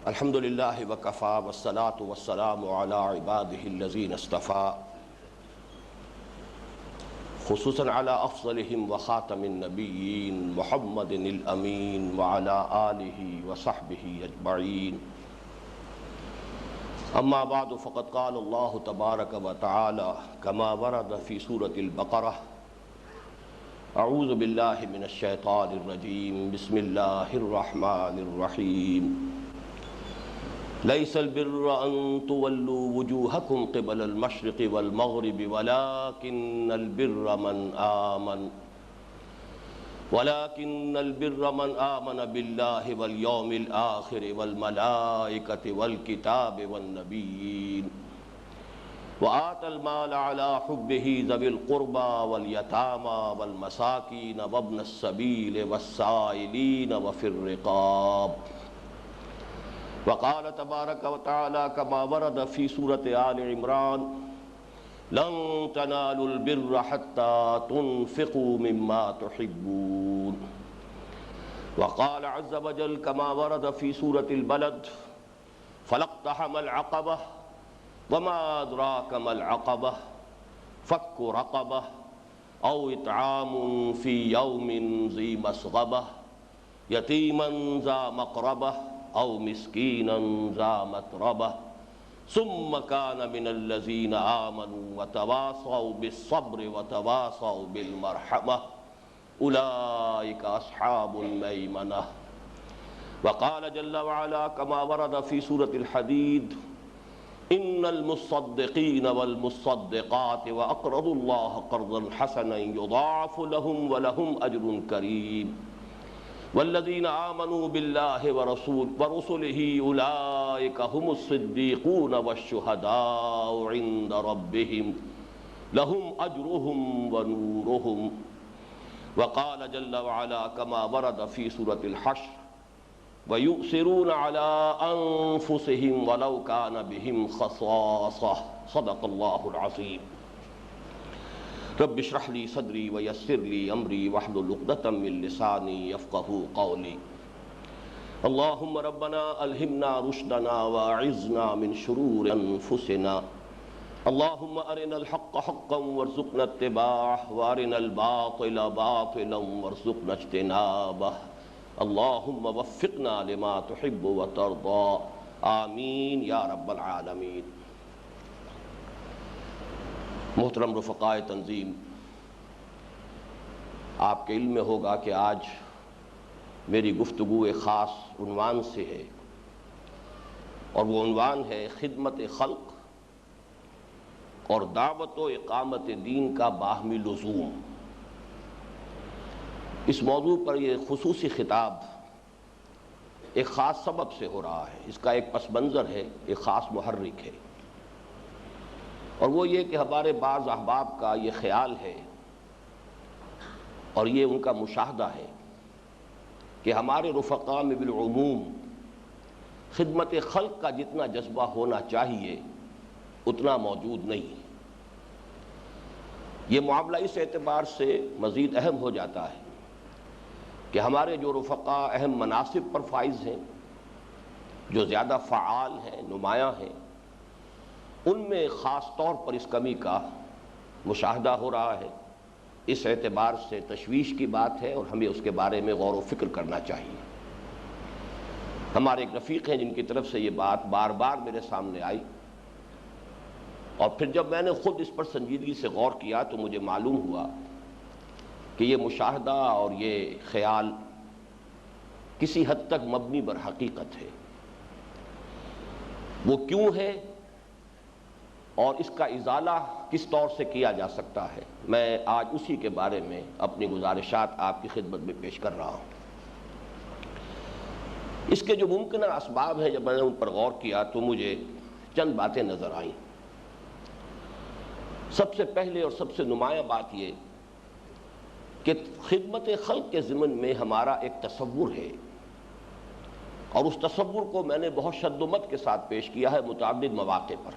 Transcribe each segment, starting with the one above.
الحمد للہ وکفا والصلاة والسلام علی عباده الذین اصطفى خصوصاً علی افضلهم وخاتم النبیین محمد الامین وعلی آلہ وصحبہ اجمعین اما بعد فقد قال اللہ تبارک وتعالی کما ورد فی سورة البقرہ اعوذ باللہ من الشیطان الرجیم بسم اللہ الرحمن الرحیم ليس البر أن تولوا وجوهكم قبل المشرق والمغرب ولكن البر من آمن بالله واليوم الآخر والملائكة والكتاب والنبيين وآتى المال على حبه ذوي القربى واليتامى والمساكين وابن السبيل والسائلين وفي الرقاب وقال تبارک وتعالی کما ورد فی سورة آل عمران لن تنالوا البر حتى تنفقوا مما تحبون وقال عز وجل كما ورد في سورة البلد فلاقتحم العقبة وما أدراك ما العقبة فك رقبة أو إطعام في يوم ذي مسغبة يتيما ذا مقربة او مسکینا ذا متربہ ثم كان من الذين آمنوا وتواصوا بالصبر وتواصوا بالمرحمة أولئك أصحاب الميمنة وقال جل وعلا كما ورد في سورة الحديد إن المصدقين والمصدقات وأقرضوا الله قرضا حسنا يضاعف لهم ولهم أجر كريم والذین آمنوا باللہ ورسلہ اولئک هم الصدیقون والشہداء عند ربہم لہم اجرہم ونورہم وقال جل وعلا کما ورد فی سورة الحشر ویؤثرون علی انفسہم ولو کان بہم خصاصہ صدق اللہ العظیم رب اشرح لی صدری ویسر لی امری واحلل عقدۃ من لسانی یفقہوا قولی اللہم ربنا الہمنا رشدنا واعذنا من شرور انفسنا اللہم ارنا الحق حقا وارزقنا اتباعہ وارنا الباطل باطلا وارزقنا اجتنابہ اللہم وفقنا لما تحب وترضى آمین یا رب العالمین محترم رفقائے تنظیم، آپ کے علم میں ہوگا کہ آج میری گفتگو ایک خاص عنوان سے ہے اور وہ عنوان ہے خدمت خلق اور دعوت و اقامت دین کا باہمی لزوم۔ اس موضوع پر یہ خصوصی خطاب ایک خاص سبب سے ہو رہا ہے، اس کا ایک پس منظر ہے، ایک خاص محرک ہے، اور وہ یہ کہ ہمارے بعض احباب کا یہ خیال ہے اور یہ ان کا مشاہدہ ہے کہ ہمارے رفقاء میں بالعموم خدمت خلق کا جتنا جذبہ ہونا چاہیے اتنا موجود نہیں۔ یہ معاملہ اس اعتبار سے مزید اہم ہو جاتا ہے کہ ہمارے جو رفقاء اہم مناصب پر فائز ہیں، جو زیادہ فعال ہیں، نمایاں ہیں، ان میں خاص طور پر اس کمی کا مشاہدہ ہو رہا ہے۔ اس اعتبار سے تشویش کی بات ہے اور ہمیں اس کے بارے میں غور و فکر کرنا چاہیے۔ ہمارے ایک رفیق ہیں جن کی طرف سے یہ بات بار بار میرے سامنے آئی، اور پھر جب میں نے خود اس پر سنجیدگی سے غور کیا تو مجھے معلوم ہوا کہ یہ مشاہدہ اور یہ خیال کسی حد تک مبنی بر حقیقت ہے۔ وہ کیوں ہے اور اس کا ازالہ کس طور سے کیا جا سکتا ہے، میں آج اسی کے بارے میں اپنی گزارشات آپ کی خدمت میں پیش کر رہا ہوں۔ اس کے جو ممکنہ اسباب ہیں، جب میں نے ان پر غور کیا تو مجھے چند باتیں نظر آئیں۔ سب سے پہلے اور سب سے نمایاں بات یہ کہ خدمت خلق کے ضمن میں ہمارا ایک تصور ہے، اور اس تصور کو میں نے بہت شد و مت کے ساتھ پیش کیا ہے متعدد مواقع پر،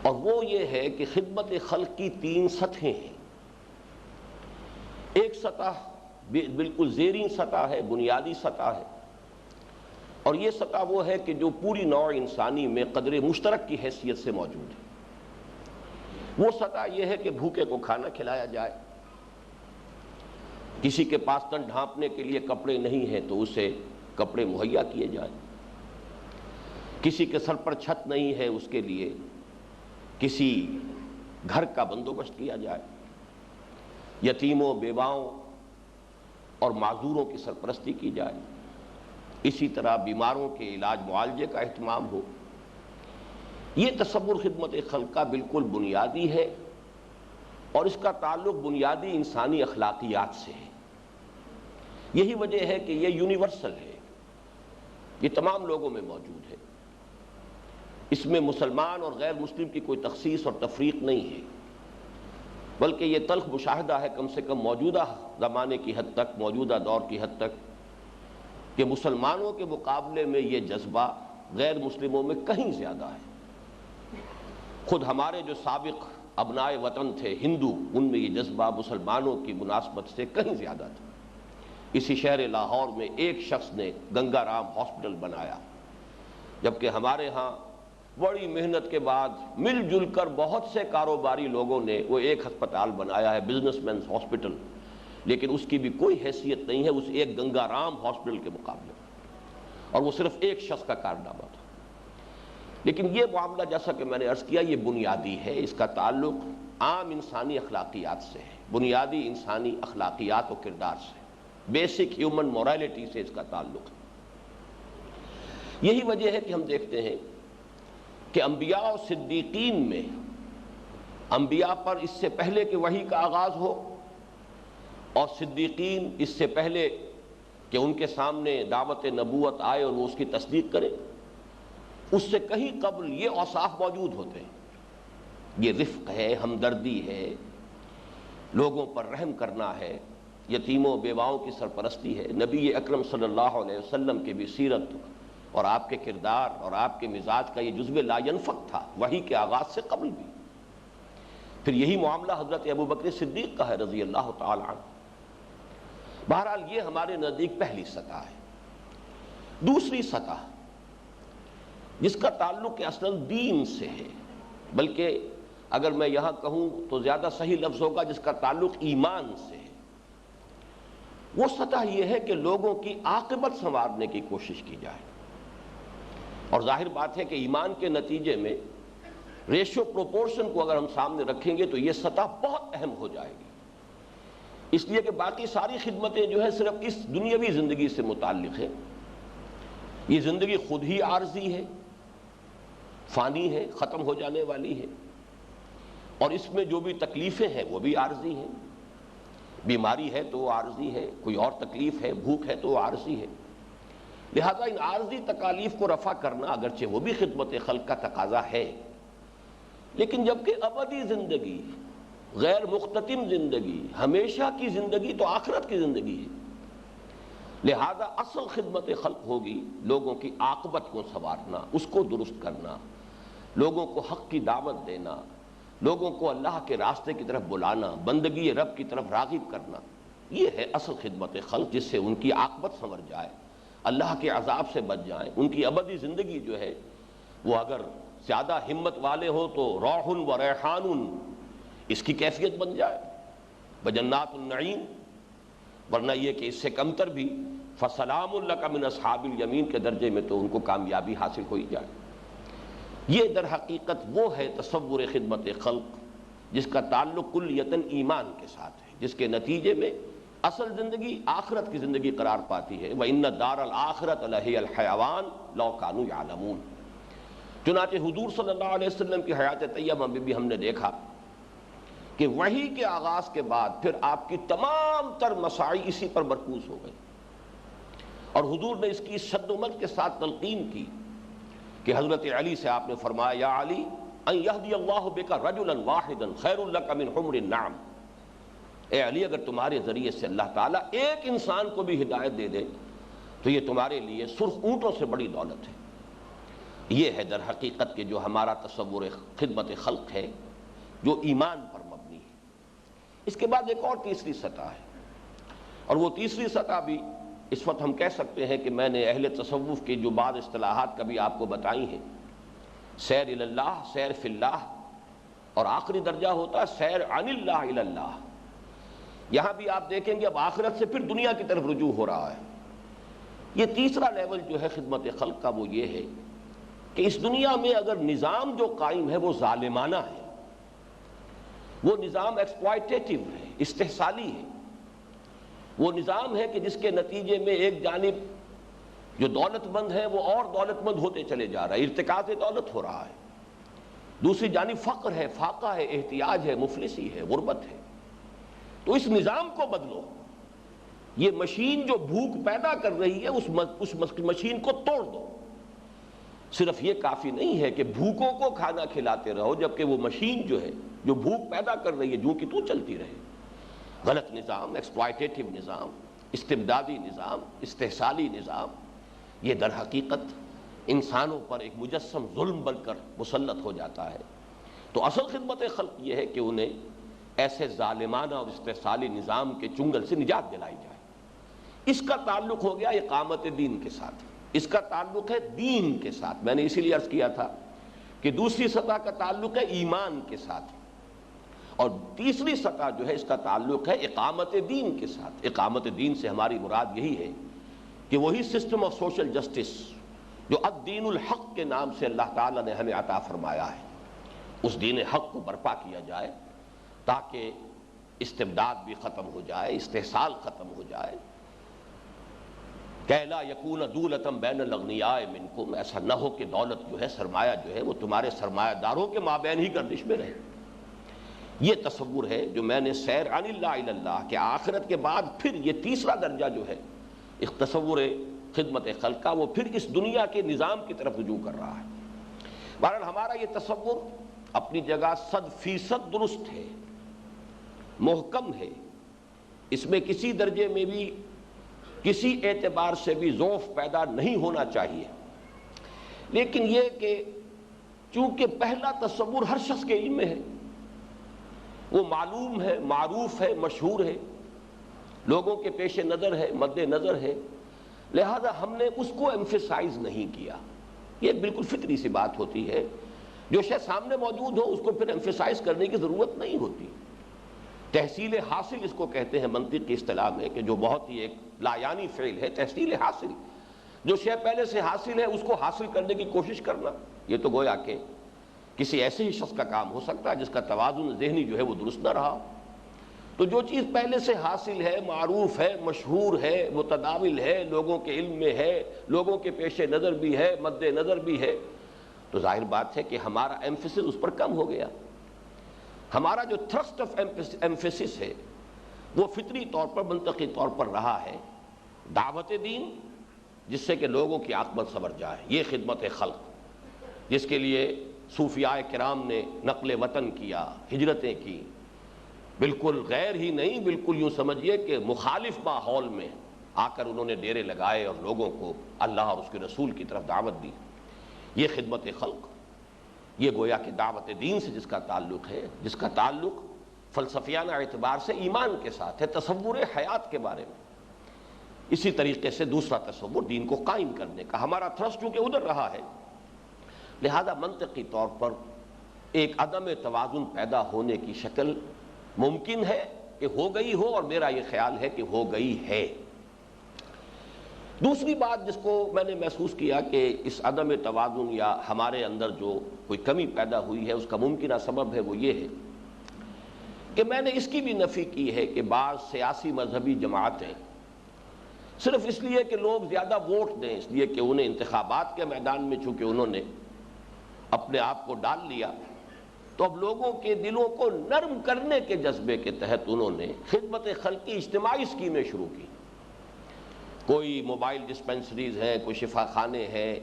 اور وہ یہ ہے کہ خدمت خلق کی تین سطحیں ہیں۔ ایک سطح بالکل زیرین سطح ہے، بنیادی سطح ہے، اور یہ سطح وہ ہے کہ جو پوری نوع انسانی میں قدر مشترک کی حیثیت سے موجود ہے۔ وہ سطح یہ ہے کہ بھوکے کو کھانا کھلایا جائے، کسی کے پاس تن ڈھانپنے کے لیے کپڑے نہیں ہیں تو اسے کپڑے مہیا کیے جائیں، کسی کے سر پر چھت نہیں ہے اس کے لیے کسی گھر کا بندوبست کیا جائے، یتیموں، بیواؤں اور معذوروں کی سرپرستی کی جائے، اسی طرح بیماروں کے علاج معالجے کا اہتمام ہو۔ یہ تصور خدمت خلق کا بالکل بنیادی ہے، اور اس کا تعلق بنیادی انسانی اخلاقیات سے ہے۔ یہی وجہ ہے کہ یہ یونیورسل ہے، یہ تمام لوگوں میں موجود ہے، اس میں مسلمان اور غیر مسلم کی کوئی تخصیص اور تفریق نہیں ہے، بلکہ یہ تلخ مشاہدہ ہے کم سے کم موجودہ زمانے کی حد تک، موجودہ دور کی حد تک، کہ مسلمانوں کے مقابلے میں یہ جذبہ غیر مسلموں میں کہیں زیادہ ہے۔ خود ہمارے جو سابق ابنائے وطن تھے ہندو، ان میں یہ جذبہ مسلمانوں کی مناسبت سے کہیں زیادہ تھا۔ اسی شہر لاہور میں ایک شخص نے گنگا رام ہاسپٹل بنایا، جبکہ ہمارے ہاں بڑی محنت کے بعد مل جل کر بہت سے کاروباری لوگوں نے وہ ایک ہسپتال بنایا ہے، بزنس مینز ہاسپٹل، لیکن اس کی بھی کوئی حیثیت نہیں ہے اس ایک گنگا رام ہاسپٹل کے مقابلے، اور وہ صرف ایک شخص کا کارنامہ تھا۔ لیکن یہ معاملہ جیسا کہ میں نے عرض کیا یہ بنیادی ہے، اس کا تعلق عام انسانی اخلاقیات سے ہے، بنیادی انسانی اخلاقیات و کردار سے، بیسک ہیومن مورالٹی سے اس کا تعلق ہے۔ یہی وجہ ہے کہ ہم دیکھتے ہیں کہ انبیاء اور صدیقین میں انبیاء پر اس سے پہلے کہ وحی کا آغاز ہو، اور صدیقین اس سے پہلے کہ ان کے سامنے دعوت نبوت آئے اور وہ اس کی تصدیق کرے، اس سے کہیں قبل یہ اوصاف موجود ہوتے ہیں۔ یہ رفق ہے، ہمدردی ہے، لوگوں پر رحم کرنا ہے، یتیموں بیواؤں کی سرپرستی ہے۔ نبی اکرم صلی اللہ علیہ وسلم کی بھی سیرت اور آپ کے کردار اور آپ کے مزاج کا یہ جزو لا ینفک تھا وحی کے آغاز سے قبل بھی۔ پھر یہی معاملہ حضرت ابوبکر صدیق کا ہے رضی اللہ تعالی عنہ۔ بہرحال یہ ہمارے نزدیک پہلی سطح ہے۔ دوسری سطح جس کا تعلق اصل دین سے ہے، بلکہ اگر میں یہاں کہوں تو زیادہ صحیح لفظ ہوگا جس کا تعلق ایمان سے ہے، وہ سطح یہ ہے کہ لوگوں کی عاقبت سنوارنے کی کوشش کی جائے۔ اور ظاہر بات ہے کہ ایمان کے نتیجے میں ریشو پروپورشن کو اگر ہم سامنے رکھیں گے تو یہ سطح بہت اہم ہو جائے گی، اس لیے کہ باقی ساری خدمتیں جو ہے صرف اس دنیاوی زندگی سے متعلق ہیں۔ یہ زندگی خود ہی عارضی ہے، فانی ہے، ختم ہو جانے والی ہے، اور اس میں جو بھی تکلیفیں ہیں وہ بھی عارضی ہیں۔ بیماری ہے تو وہ عارضی ہے، کوئی اور تکلیف ہے، بھوک ہے تو وہ عارضی ہے۔ لہذا ان عارضی تکالیف کو رفع کرنا اگرچہ وہ بھی خدمت خلق کا تقاضا ہے، لیکن جبکہ ابدی زندگی، غیر مختتم زندگی، ہمیشہ کی زندگی تو آخرت کی زندگی ہے، لہذا اصل خدمت خلق ہوگی لوگوں کی عاقبت کو سنوارنا، اس کو درست کرنا، لوگوں کو حق کی دعوت دینا، لوگوں کو اللہ کے راستے کی طرف بلانا، بندگی رب کی طرف راغب کرنا۔ یہ ہے اصل خدمت خلق، جس سے ان کی عاقبت سنور جائے، اللہ کے عذاب سے بچ جائیں، ان کی ابدی زندگی جو ہے وہ اگر زیادہ ہمت والے ہو تو روح و ریحان اس کی کیفیت بن جائے، بجنات النعیم، ورنہ یہ کہ اس سے کمتر بھی فسلام لک من اصحاب الیمین کے درجے میں تو ان کو کامیابی حاصل ہو ہی جائے۔ یہ در حقیقت وہ ہے تصور خدمت خلق جس کا تعلق کلیتاً ایمان کے ساتھ ہے، جس کے نتیجے میں اصل زندگی آخرت کی زندگی قرار پاتی ہے۔ وَإِنَّ الدَّارَ الْآخِرَةَ لَهِيَ الْحَيَوَانُ لَوْ كَانُوا يَعْلَمُونَ۔ چنانچہ حضور صلی اللہ علیہ وسلم کی حیات طیبہ میں بھی ہم نے دیکھا کہ وحی کے آغاز کے بعد پھر آپ کی تمام تر مساعی اسی پر مرکوز ہو گئی، اور حضور نے اس کی شد و مد کے ساتھ تلقین کی کہ حضرت علی سے آپ نے فرمایا یا علی ان یہدی اللہ بک رجلا واحدا خیر لک من حمر النعم، اے علی اگر تمہارے ذریعے سے اللہ تعالیٰ ایک انسان کو بھی ہدایت دے دے تو یہ تمہارے لیے سرخ اونٹوں سے بڑی دولت ہے۔ یہ ہے در حقیقت کہ جو ہمارا تصور خدمت خلق ہے جو ایمان پر مبنی ہے۔ اس کے بعد ایک اور تیسری سطح ہے، اور وہ تیسری سطح بھی اس وقت ہم کہہ سکتے ہیں کہ میں نے اہل تصوف کی جو بعض اصطلاحات کبھی آپ کو بتائی ہیں، سیر الی اللہ، سیر فی اللہ، اور آخری درجہ ہوتا ہے سیر عن اللہ الی اللہ۔ یہاں بھی آپ دیکھیں گے اب آخرت سے پھر دنیا کی طرف رجوع ہو رہا ہے۔ یہ تیسرا لیول جو ہے خدمت خلق کا وہ یہ ہے کہ اس دنیا میں اگر نظام جو قائم ہے وہ ظالمانہ ہے، وہ نظام ایکسپلائٹیٹو ہے، استحصالی ہے، وہ نظام ہے کہ جس کے نتیجے میں ایک جانب جو دولت مند ہے وہ اور دولت مند ہوتے چلے جا رہا ہے، ارتکاز دولت ہو رہا ہے، دوسری جانب فقر ہے، فاقہ ہے، احتیاج ہے، مفلسی ہے، غربت ہے۔ تو اس نظام کو بدلو، یہ مشین جو بھوک پیدا کر رہی ہے اس مشین کو توڑ دو۔ صرف یہ کافی نہیں ہے کہ بھوکوں کو کھانا کھلاتے رہو جبکہ وہ مشین جو ہے جو بھوک پیدا کر رہی ہے جو کہ تو چلتی رہے۔ غلط نظام، ایکسپلائٹیٹو نظام، استبدادی نظام، استحصالی نظام، یہ در حقیقت انسانوں پر ایک مجسم ظلم بن کر مسلط ہو جاتا ہے۔ تو اصل خدمت خلق یہ ہے کہ انہیں ایسے ظالمانہ اور استحصالی نظام کے چنگل سے نجات دلائی جائے۔ اس کا تعلق ہو گیا اقامت دین کے ساتھ، اس کا تعلق ہے دین کے ساتھ۔ میں نے اسی لیے عرض کیا تھا کہ دوسری سطح کا تعلق ہے ایمان کے ساتھ، اور تیسری سطح جو ہے اس کا تعلق ہے اقامت دین کے ساتھ۔ اقامت دین سے ہماری مراد یہی ہے کہ وہی سسٹم آف سوشل جسٹس جو الدین الحق کے نام سے اللہ تعالیٰ نے ہمیں عطا فرمایا ہے، اس دین حق کو برپا کیا جائے تاکہ استبداد بھی ختم ہو جائے، استحصال ختم ہو جائے۔ کہ لا یکون دولۃ بین الاغنیاء منکم، ایسا نہ ہو کہ دولت جو ہے، سرمایہ جو ہے وہ تمہارے سرمایہ داروں کے مابین ہی گردش میں رہے۔ یہ تصور ہے جو میں نے سیر عن اللہ الی اللہ کہ آخرت کے بعد پھر یہ تیسرا درجہ جو ہے اس تصور خدمت خلق کا، وہ پھر اس دنیا کے نظام کی طرف رجوع کر رہا ہے۔ بہرحال ہمارا یہ تصور اپنی جگہ 100% درست ہے، محکم ہے، اس میں کسی درجے میں بھی کسی اعتبار سے بھی ضعف پیدا نہیں ہونا چاہیے۔ لیکن یہ کہ چونکہ پہلا تصور ہر شخص کے علم میں ہے، وہ معلوم ہے، معروف ہے، مشہور ہے، لوگوں کے پیش نظر ہے، مد نظر ہے، لہذا ہم نے اس کو ایمفیسائز نہیں کیا۔ یہ بالکل فطری سی بات ہوتی ہے، جو شے سامنے موجود ہو اس کو پھر ایمفیسائز کرنے کی ضرورت نہیں ہوتی۔ تحصیل حاصل اس کو کہتے ہیں منطق کی اصطلاح میں، کہ جو بہت ہی ایک لایانی فعل ہے، تحصیل حاصل، جو شے پہلے سے حاصل ہے اس کو حاصل کرنے کی کوشش کرنا، یہ تو گویا کہ کسی ایسے ہی شخص کا کام ہو سکتا ہے جس کا توازن ذہنی جو ہے وہ درست نہ رہا۔ تو جو چیز پہلے سے حاصل ہے، معروف ہے، مشہور ہے، متداول ہے، لوگوں کے علم میں ہے، لوگوں کے پیش نظر بھی ہے، مد نظر بھی ہے، تو ظاہر بات ہے کہ ہمارا ایمفیسس اس پر کم ہو گیا۔ ہمارا جو تھرسٹ آف ایمفیسس ہے وہ فطری طور پر، منطقی طور پر رہا ہے دعوت دین، جس سے کہ لوگوں کی عاقبت سنور جائے۔ یہ خدمت خلق جس کے لیے صوفیاء کرام نے نقل وطن کیا، ہجرتیں کی، بالکل غیر ہی نہیں، بالکل یوں سمجھیے کہ مخالف ماحول میں آ کر انہوں نے ڈیرے لگائے اور لوگوں کو اللہ اور اس کے رسول کی طرف دعوت دی۔ یہ خدمت خلق، یہ گویا کہ دعوت دین سے جس کا تعلق ہے، جس کا تعلق فلسفیانہ اعتبار سے ایمان کے ساتھ ہے، تصور حیات کے بارے میں۔ اسی طریقے سے دوسرا تصور دین کو قائم کرنے کا، ہمارا تھرسٹ چونکہ ادھر رہا ہے، لہذا منطقی طور پر ایک عدم توازن پیدا ہونے کی شکل ممکن ہے کہ ہو گئی ہو، اور میرا یہ خیال ہے کہ ہو گئی ہے۔ دوسری بات جس کو میں نے محسوس کیا کہ اس عدم توازن یا ہمارے اندر جو کوئی کمی پیدا ہوئی ہے اس کا ممکنہ سبب ہے، وہ یہ ہے کہ میں نے اس کی بھی نفی کی ہے کہ بعض سیاسی مذہبی جماعتیں صرف اس لیے کہ لوگ زیادہ ووٹ دیں، اس لیے کہ انہیں انتخابات کے میدان میں چونکہ انہوں نے اپنے آپ کو ڈال لیا، تو اب لوگوں کے دلوں کو نرم کرنے کے جذبے کے تحت انہوں نے خدمت خلق کی اجتماعی اسکیمیں شروع کی۔ کوئی موبائل ڈسپنسریز ہیں، کوئی شفا خانے ہیں،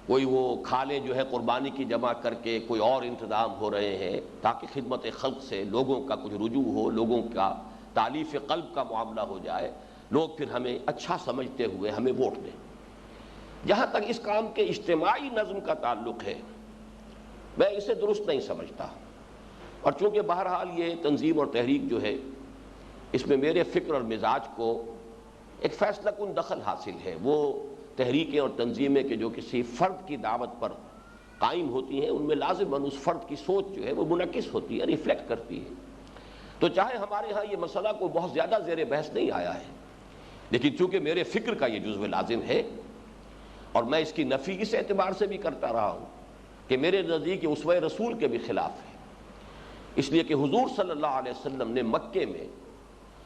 کوئی وہ کھالیں جو ہے قربانی کی جمع کر کے کوئی اور انتظام ہو رہے ہیں تاکہ خدمت خلق سے لوگوں کا کچھ رجوع ہو، لوگوں کا تالیف قلب کا معاملہ ہو جائے، لوگ پھر ہمیں اچھا سمجھتے ہوئے ہمیں ووٹ دیں۔ جہاں تک اس کام کے اجتماعی نظم کا تعلق ہے، میں اسے درست نہیں سمجھتا، اور چونکہ بہرحال یہ تنظیم اور تحریک جو ہے اس میں میرے فکر اور مزاج کو ایک فیصلہ کن دخل حاصل ہے۔ وہ تحریکیں اور تنظیمیں کہ جو کسی فرد کی دعوت پر قائم ہوتی ہیں، ان میں لازماً اس فرد کی سوچ جو ہے وہ منعکس ہوتی ہے، ریفلیکٹ کرتی ہے۔ تو چاہے ہمارے ہاں یہ مسئلہ کوئی بہت زیادہ زیر بحث نہیں آیا ہے، لیکن چونکہ میرے فکر کا یہ جزو لازم ہے، اور میں اس کی نفی اس اعتبار سے بھی کرتا رہا ہوں کہ میرے نزدیک یہ اسوہ رسول کے بھی خلاف ہے، اس لیے کہ حضور صلی اللہ علیہ وسلم نے مکے میں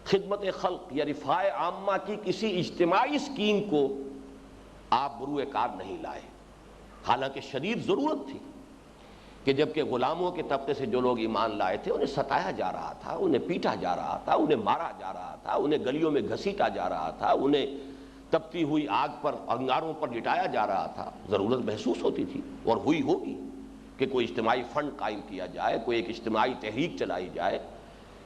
خدمت خلق یا رفاع عامہ کی کسی اجتماعی اسکیم کو آپ بروئے کار نہیں لائے، حالانکہ شدید ضرورت تھی کہ جبکہ غلاموں کے طبقے سے جو لوگ ایمان لائے تھے انہیں ستایا جا رہا تھا، انہیں پیٹا جا رہا تھا، انہیں مارا جا رہا تھا، انہیں گلیوں میں گھسیٹا جا رہا تھا، انہیں تپتی ہوئی آگ پر انگاروں پر لٹایا جا رہا تھا۔ ضرورت محسوس ہوتی تھی اور ہوئی ہوگی کہ کوئی اجتماعی فنڈ قائم کیا جائے، کوئی ایک اجتماعی تحریک چلائی جائے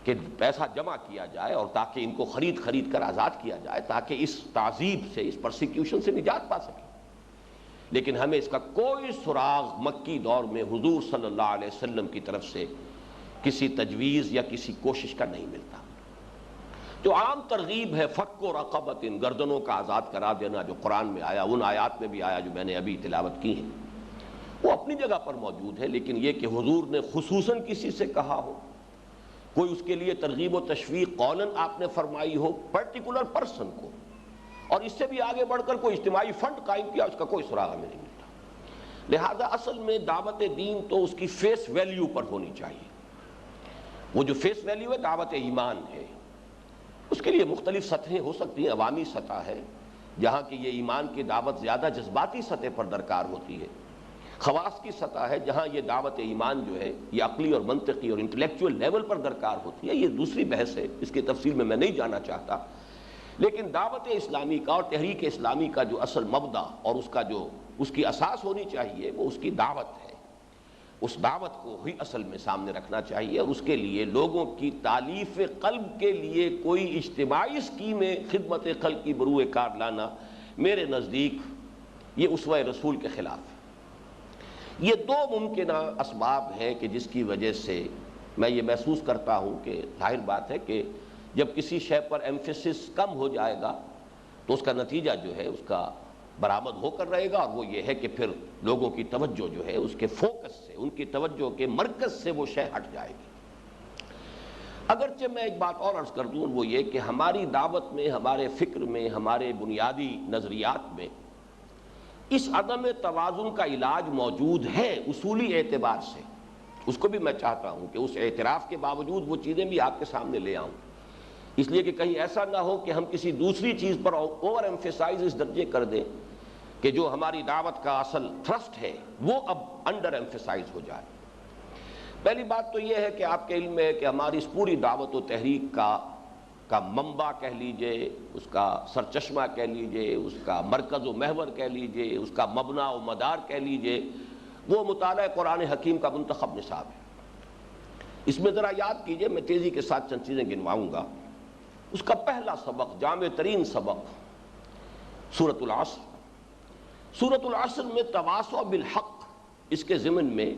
کہ پیسہ جمع کیا جائے اور تاکہ ان کو خرید کر آزاد کیا جائے، تاکہ اس تعذیب سے، اس پرسیکیوشن سے نجات پا سکے۔ لیکن ہمیں اس کا کوئی سراغ مکی دور میں حضور صلی اللہ علیہ وسلم کی طرف سے کسی تجویز یا کسی کوشش کا نہیں ملتا۔ جو عام ترغیب ہے فک و رقبۃ، گردنوں کا آزاد کرا دینا، جو قرآن میں آیا، ان آیات میں بھی آیا جو میں نے ابھی تلاوت کی ہیں، وہ اپنی جگہ پر موجود ہے، لیکن یہ کہ حضور نے خصوصاً کسی سے کہا ہو، کوئی اس کے لیے ترغیب و تشویق قولاً آپ نے فرمائی ہو پرٹیکولر پرسن کو، اور اس سے بھی آگے بڑھ کر کوئی اجتماعی فنڈ قائم کیا، اس کا کوئی سراغ ہمیں نہیں ملتا۔ لہذا اصل میں دعوت دین تو اس کی فیس ویلیو پر ہونی چاہیے۔ وہ جو فیس ویلیو ہے دعوت ایمان ہے، اس کے لیے مختلف سطحیں ہو سکتی ہیں۔ عوامی سطح ہے جہاں کہ یہ ایمان کی دعوت زیادہ جذباتی سطح پر درکار ہوتی ہے، خواص کی سطح ہے جہاں یہ دعوت ایمان جو ہے یہ عقلی اور منطقی اور انٹلیکچوئل لیول پر درکار ہوتی ہے۔ یہ دوسری بحث ہے، اس کی تفصیل میں نہیں جانا چاہتا، لیکن دعوت اسلامی کا اور تحریک اسلامی کا جو اصل مبدا اور اس کا جو اس کی اساس ہونی چاہیے وہ اس کی دعوت ہے۔ اس دعوت کو ہی اصل میں سامنے رکھنا چاہیے، اور اس کے لیے لوگوں کی تالیف قلب کے لیے کوئی اجتماعی اسکیم خدمت خلق کی بروئے کار لانا میرے نزدیک یہ اسوہ رسول کے خلاف ہے۔ یہ دو ممکنہ اسباب ہیں کہ جس کی وجہ سے میں یہ محسوس کرتا ہوں کہ ظاہر بات ہے کہ جب کسی شے پر ایمفیسس کم ہو جائے گا تو اس کا نتیجہ جو ہے اس کا برآمد ہو کر رہے گا، اور وہ یہ ہے کہ پھر لوگوں کی توجہ جو ہے اس کے فوکس سے، ان کی توجہ کے مرکز سے وہ شے ہٹ جائے گی۔ اگرچہ میں ایک بات اور عرض کر دوں، وہ یہ کہ ہماری دعوت میں، ہمارے فکر میں، ہمارے بنیادی نظریات میں اس عدم توازن کا علاج موجود ہے اصولی اعتبار سے۔ اس کو بھی میں چاہتا ہوں کہ اس اعتراف کے باوجود وہ چیزیں بھی آپ کے سامنے لے آؤں، اس لیے کہ کہیں ایسا نہ ہو کہ ہم کسی دوسری چیز پر اوور ایمفیسائز اس درجے کر دیں کہ جو ہماری دعوت کا اصل تھرسٹ ہے وہ اب انڈر ایمفیسائز ہو جائے۔ پہلی بات تو یہ ہے کہ آپ کے علم میں ہے کہ ہماری اس پوری دعوت و تحریک کا منبع کہہ لیجئے، اس کا سرچشمہ کہہ لیجئے، اس کا مرکز و محور کہہ لیجئے، اس کا مبنا و مدار کہہ لیجئے، وہ مطالعہ قرآن حکیم کا منتخب نصاب ہے۔ اس میں ذرا یاد کیجئے، میں تیزی کے ساتھ چند چیزیں گنواؤں گا۔ اس کا پہلا سبق، جامع ترین سبق، سورۃ العصر۔ سورۃ العصر میں تواصع بالحق، اس کے ضمن میں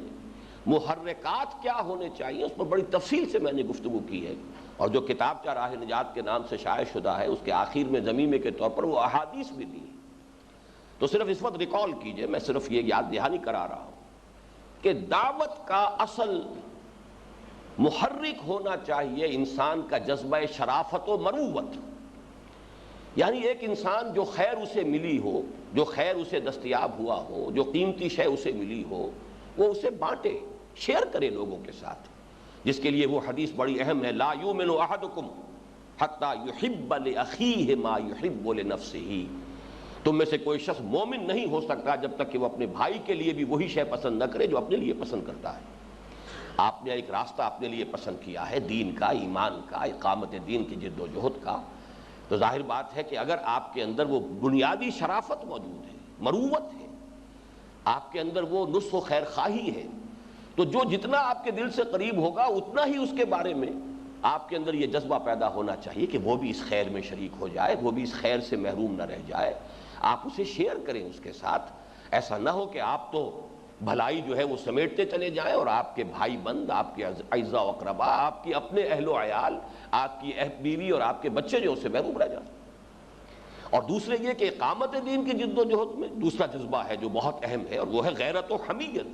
محرکات کیا ہونے چاہیے اس پر بڑی تفصیل سے میں نے گفتگو کی ہے، اور جو کتابچہ راہ نجات کے نام سے شائع شدہ ہے اس کے آخر میں ضمیمے کے طور پر وہ احادیث بھی دی، تو صرف اس وقت ریکال کیجئے، میں صرف یہ یاد دہانی کرا رہا ہوں کہ دعوت کا اصل محرک ہونا چاہیے انسان کا جذبہ شرافت و مروت، یعنی ایک انسان جو خیر اسے ملی ہو، جو خیر اسے دستیاب ہوا ہو، جو قیمتی شے اسے ملی ہو، وہ اسے بانٹے، شیئر کرے لوگوں کے ساتھ، جس کے لیے وہ حدیث بڑی اہم ہے، لا یؤمن احدکم حتی یحب لاخیہ ما یحب لنفسہ۔ تم میں سے کوئی شخص مومن نہیں ہو سکتا جب تک کہ وہ اپنے بھائی کے لیے بھی وہی شے پسند نہ کرے جو اپنے لیے پسند کرتا ہے۔ آپ نے ایک راستہ اپنے لیے پسند کیا ہے، دین کا، ایمان کا، اقامت دین کی جد و جہد کا، تو ظاہر بات ہے کہ اگر آپ کے اندر وہ بنیادی شرافت موجود ہے، مروت ہے، آپ کے اندر وہ نصح و خیر خواہی ہے، تو جو جتنا آپ کے دل سے قریب ہوگا اتنا ہی اس کے بارے میں آپ کے اندر یہ جذبہ پیدا ہونا چاہیے کہ وہ بھی اس خیر میں شریک ہو جائے، وہ بھی اس خیر سے محروم نہ رہ جائے، آپ اسے شیئر کریں اس کے ساتھ۔ ایسا نہ ہو کہ آپ تو بھلائی جو ہے وہ سمیٹتے چلے جائیں اور آپ کے بھائی بند، آپ کے اعزاء و اقربا، آپ کی اپنے اہل و عیال، آپ کی بیوی اور آپ کے بچے جو اسے محروم رہ جائیں۔ اور دوسرے یہ کہ اقامت دین کی جد و جہد میں دوسرا جذبہ ہے جو بہت اہم ہے، اور وہ ہے غیرت و حمیت،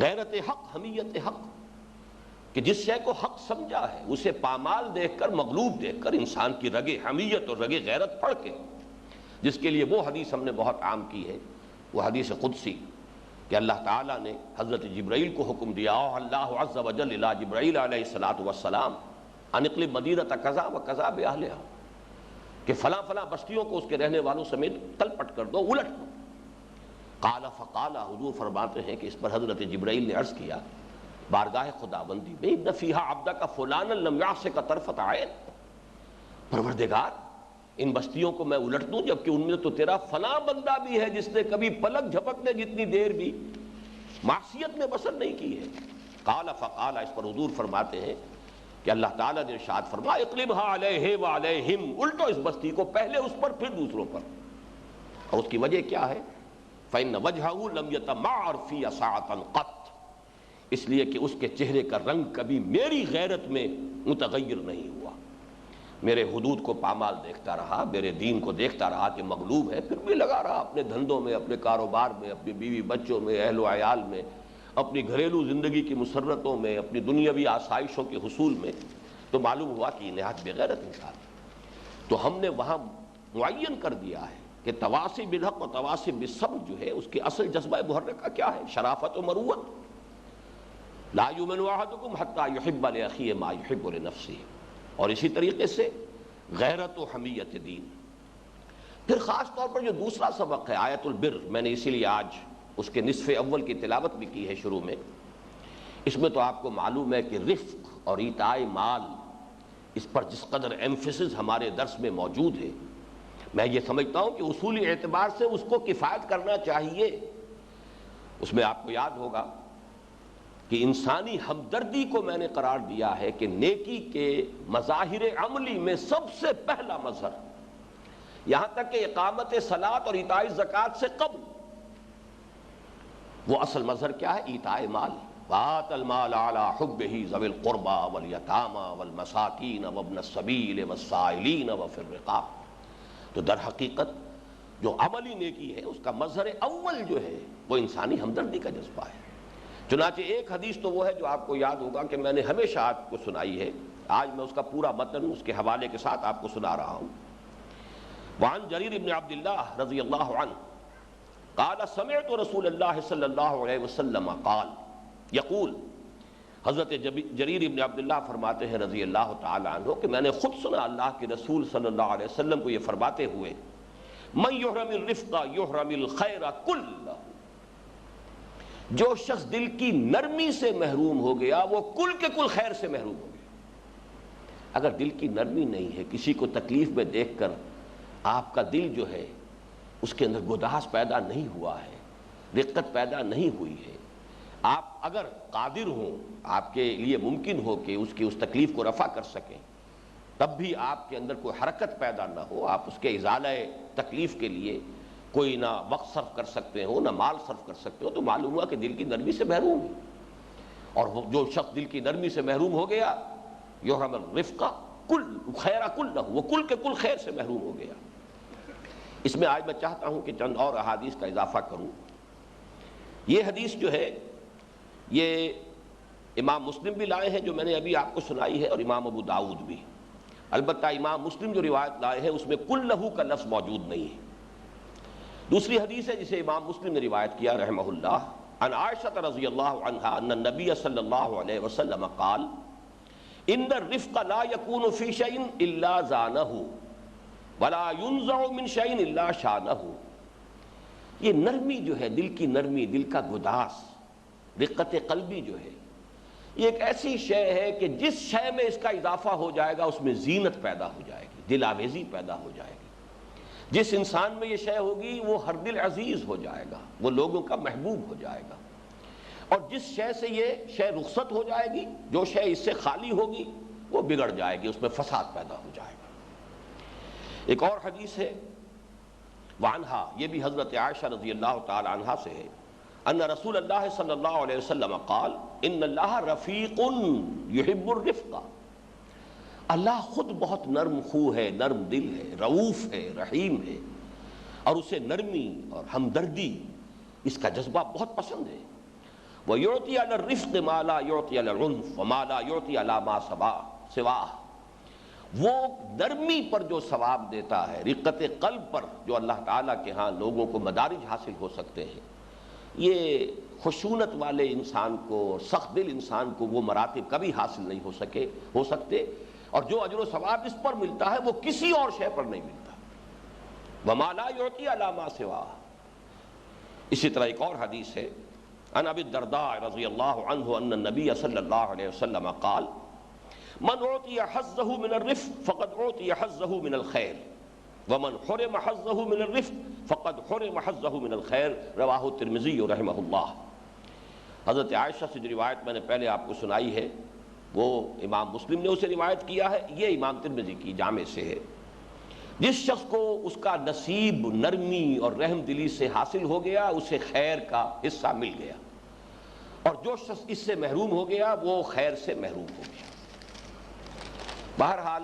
غیرت حق، حمیت حق، کہ جس شے کو حق سمجھا ہے اسے پامال دیکھ کر، مغلوب دیکھ کر انسان کی رگ حمیت اور رگ غیرت پڑھ کے، جس کے لیے وہ حدیث ہم نے بہت عام کی ہے، وہ حدیث قدسی کہ اللہ تعالیٰ نے حضرت جبرائیل کو حکم دیا، اللہ عز و جل الی جبرائیل علیہ الصلوۃ والسلام ان اقلب مدینۃ کذا و کذا باہلھا، کہ فلاں فلاں بستیوں کو اس کے رہنے والوں سمیت تلپٹ کر دو، الٹ دو۔ قال فقال، حضور فرماتے ہیں کہ اس پر حضرت جبرائیل نے عرض کیا بارگاہ خداوندی میں، ان فیہا عبدک فلانا لم یعصک طرفۃ عین، پروردگار ان بستیوں کو میں الٹ دوں جبکہ ان میں تو تیرا فلاں بندہ بھی ہے جس نے کبھی پلک جھپکنے جتنی دیر بھی معصیت میں بسر نہیں کی ہے۔ قال فقال، اس پر حضور فرماتے ہیں کہ اللہ تعالیٰ نے ارشاد فرمایا اقلبھا علیہ وعلیہم، الٹو اس بستی کو، پہلے اس پر پھر دوسروں پر۔ اور اس کی وجہ کیا ہے؟ فإن وجہہ لم یتمعر فی ساعۃ قط، اس لیے کہ اس کے چہرے کا رنگ کبھی میری غیرت میں متغیر نہیں ہوا، میرے حدود کو پامال دیکھتا رہا، میرے دین کو دیکھتا رہا کہ مغلوب ہے، پھر بھی لگا رہا اپنے دھندوں میں، اپنے کاروبار میں، اپنی بیوی بچوں میں، اہل و عیال میں، اپنی گھریلو زندگی کی مسرتوں میں، اپنی دنیاوی آسائشوں کے حصول میں، تو معلوم ہوا کہ نہایت بغیرت انسان۔ تو ہم نے وہاں معین کر دیا ہے کہ تواصی بالحق و تواصی بالصبر جو ہے اس کی اصل جذبہ محرکہ کیا ہے؟ شرافت و مروت۔ لا یؤمن احدکم حتی یحب لاخیہ ما یحب لنفسہ، اور اسی طریقے سے غیرت و حمیت دین۔ پھر خاص طور پر جو دوسرا سبق ہے آیت البر، میں نے اسی لیے آج اس کے نصف اول کی تلاوت بھی کی ہے شروع میں، اس میں تو آپ کو معلوم ہے کہ رفق اور ایتاء مال، اس پر جس قدر ایمفیسس ہمارے درس میں موجود ہے، میں یہ سمجھتا ہوں کہ اصولی اعتبار سے اس کو کفایت کرنا چاہیے۔ اس میں آپ کو یاد ہوگا کہ انسانی ہمدردی کو میں نے قرار دیا ہے کہ نیکی کے مظاہر عملی میں سب سے پہلا مظہر، یہاں تک کہ اقامت صلاۃ اور ایتاء زکوٰۃ سے قبل، وہ اصل مظہر کیا ہے؟ ایتاء مال۔ وآت المال علی حبہ ذوی القربى والیتامى والمساکین وابن السبیل والسائلین وفی الرقاب۔ تو در حقیقت جو عملی نیکی ہے اس کا مظہر اول جو ہے وہ انسانی ہمدردی کا جذبہ ہے۔ چنانچہ ایک حدیث تو وہ ہے جو آپ کو یاد ہوگا کہ میں نے ہمیشہ آپ کو سنائی ہے، آج میں اس کا پورا متن اس کے حوالے کے ساتھ آپ کو سنا رہا ہوں۔ وعن جریر بن عبد اللہ رضی اللہ عنہ قال سمعت رسول اللہ صلی اللہ علیہ وسلم قال یقول، حضرت جریر بن عبد اللہ فرماتے ہیں رضی اللہ تعالی عنہ کہ میں نے خود سنا اللہ کے رسول صلی اللہ علیہ وسلم کو یہ فرماتے ہوئے، من یحرم الرفق یحرم الخیر کلہ، جو شخص دل کی نرمی سے محروم ہو گیا وہ کل کے کل خیر سے محروم ہو گیا۔ اگر دل کی نرمی نہیں ہے، کسی کو تکلیف میں دیکھ کر آپ کا دل جو ہے اس کے اندر گداز پیدا نہیں ہوا ہے، رقت پیدا نہیں ہوئی ہے، آپ اگر قادر ہوں، آپ کے لیے ممکن ہو کہ اس کی اس تکلیف کو رفع کر سکیں، تب بھی آپ کے اندر کوئی حرکت پیدا نہ ہو، آپ اس کے ازالہ تکلیف کے لیے کوئی نہ وقت صرف کر سکتے ہو نہ مال صرف کر سکتے ہو، تو معلوم ہوا کہ دل کی نرمی سے محروم ہے۔ اور جو شخص دل کی نرمی سے محروم ہو گیا، یحرم الرفق کل خیر کلہ، وہ کل کے کل خیر سے محروم ہو گیا۔ اس میں آج میں چاہتا ہوں کہ چند اور احادیث کا اضافہ کروں۔ یہ حدیث جو ہے یہ امام مسلم بھی لائے ہیں جو میں نے ابھی آپ کو سنائی ہے، اور امام ابو داؤد بھی۔ البتہ امام مسلم جو روایت لائے ہیں اس میں کلہ کا لفظ موجود نہیں ہے۔ دوسری حدیث ہے جسے امام مسلم نے روایت کیا رحمہ اللہ، عن عائشہ رضی اللہ عنہا ان النبی صلی اللہ علیہ وسلم قال ان الرفق لا يكون في شيء الا زانه ولا ينزع من شيء الا شانه۔ یہ نرمی جو ہے، دل کی نرمی، دل کا گداس، رقت قلبی جو ہے، یہ ایک ایسی شے ہے کہ جس شے میں اس کا اضافہ ہو جائے گا اس میں زینت پیدا ہو جائے گی، دل آویزی پیدا ہو جائے گی۔ جس انسان میں یہ شے ہوگی وہ ہر دل عزیز ہو جائے گا، وہ لوگوں کا محبوب ہو جائے گا۔ اور جس شے سے یہ شے رخصت ہو جائے گی، جو شے اس سے خالی ہوگی وہ بگڑ جائے گی، اس میں فساد پیدا ہو جائے گا۔ ایک اور حدیث ہے وعنہا، یہ بھی حضرت عائشہ رضی اللہ تعالی عنہا سے ہے، ان رسول اللہ صلی اللہ علیہ وسلم قال ان اللہ رفیق یحب الرفق، اللہ خود بہت نرم خو ہے، نرم دل ہے، رؤوف ہے، رحیم ہے، اور اسے نرمی اور ہمدردی اس کا جذبہ بہت پسند ہے۔ وَيُعْطِي عَلَى الرِّفْقِ مَا لَا يُعْطِي عَلَى الْعُنْفِ وَمَا لَا يُعْطِي عَلَى مَا سِوَاهُ، وہ نرمی پر جو ثواب دیتا ہے، رقت قلب پر جو اللہ تعالیٰ کے ہاں لوگوں کو مدارج حاصل ہو سکتے ہیں، یہ خشونت والے انسان کو اور سخت دل انسان کو وہ مراتب کبھی حاصل نہیں ہو سکتے، اور جو اجر و ثواب اس پر ملتا ہے وہ کسی اور شے پر نہیں ملتا۔ وَمَا لَا يُعْطِي عَلَى مَا سِوَاهُ۔ اسی طرح ایک اور حدیث ہے، عن ابی الدرداء رضی اللہ عنہ ان النبی صلی اللہ علیہ وسلم قال من اعطی حظه من الرفق فقد اعطی حظه من الخیر ومن حرم حظه من الرفق فقد حرم حظه من الخیر، رواہ الترمذی رحمہ اللہ۔ حضرت عائشہ سے جو روایت میں نے پہلے آپ کو سنائی ہے وہ امام مسلم نے اسے روایت کیا ہے، یہ امام ترمذی کی جامع سے ہے۔ جس شخص کو اس کا نصیب نرمی اور رحم دلی سے حاصل ہو گیا اسے خیر کا حصہ مل گیا، اور جو شخص اس سے محروم ہو گیا وہ خیر سے محروم ہو گیا۔ بہرحال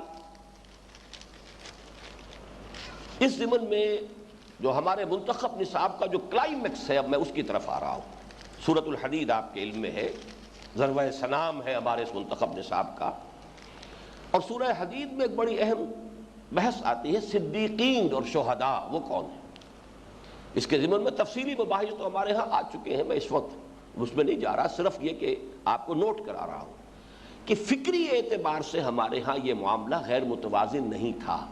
اس ضمن میں جو ہمارے منتخب نصاب کا جو کلائمیکس ہے، اب میں اس کی طرف آ رہا ہوں۔ سورۃ الحدید آپ کے علم میں ہے، ضربہ سنام ہے ہمارے اس منتخب نصاب کا، اور سورہ حدید میں ایک بڑی اہم بحث آتی ہے، صدیقین اور شہداء وہ کون ہیں۔ اس کے ضمن میں تفصیلی مباحث تو ہمارے ہاں آ چکے ہیں، میں اس وقت اس میں نہیں جا رہا، صرف یہ کہ آپ کو نوٹ کرا رہا ہوں کہ فکری اعتبار سے ہمارے ہاں یہ معاملہ غیر متوازن نہیں تھا،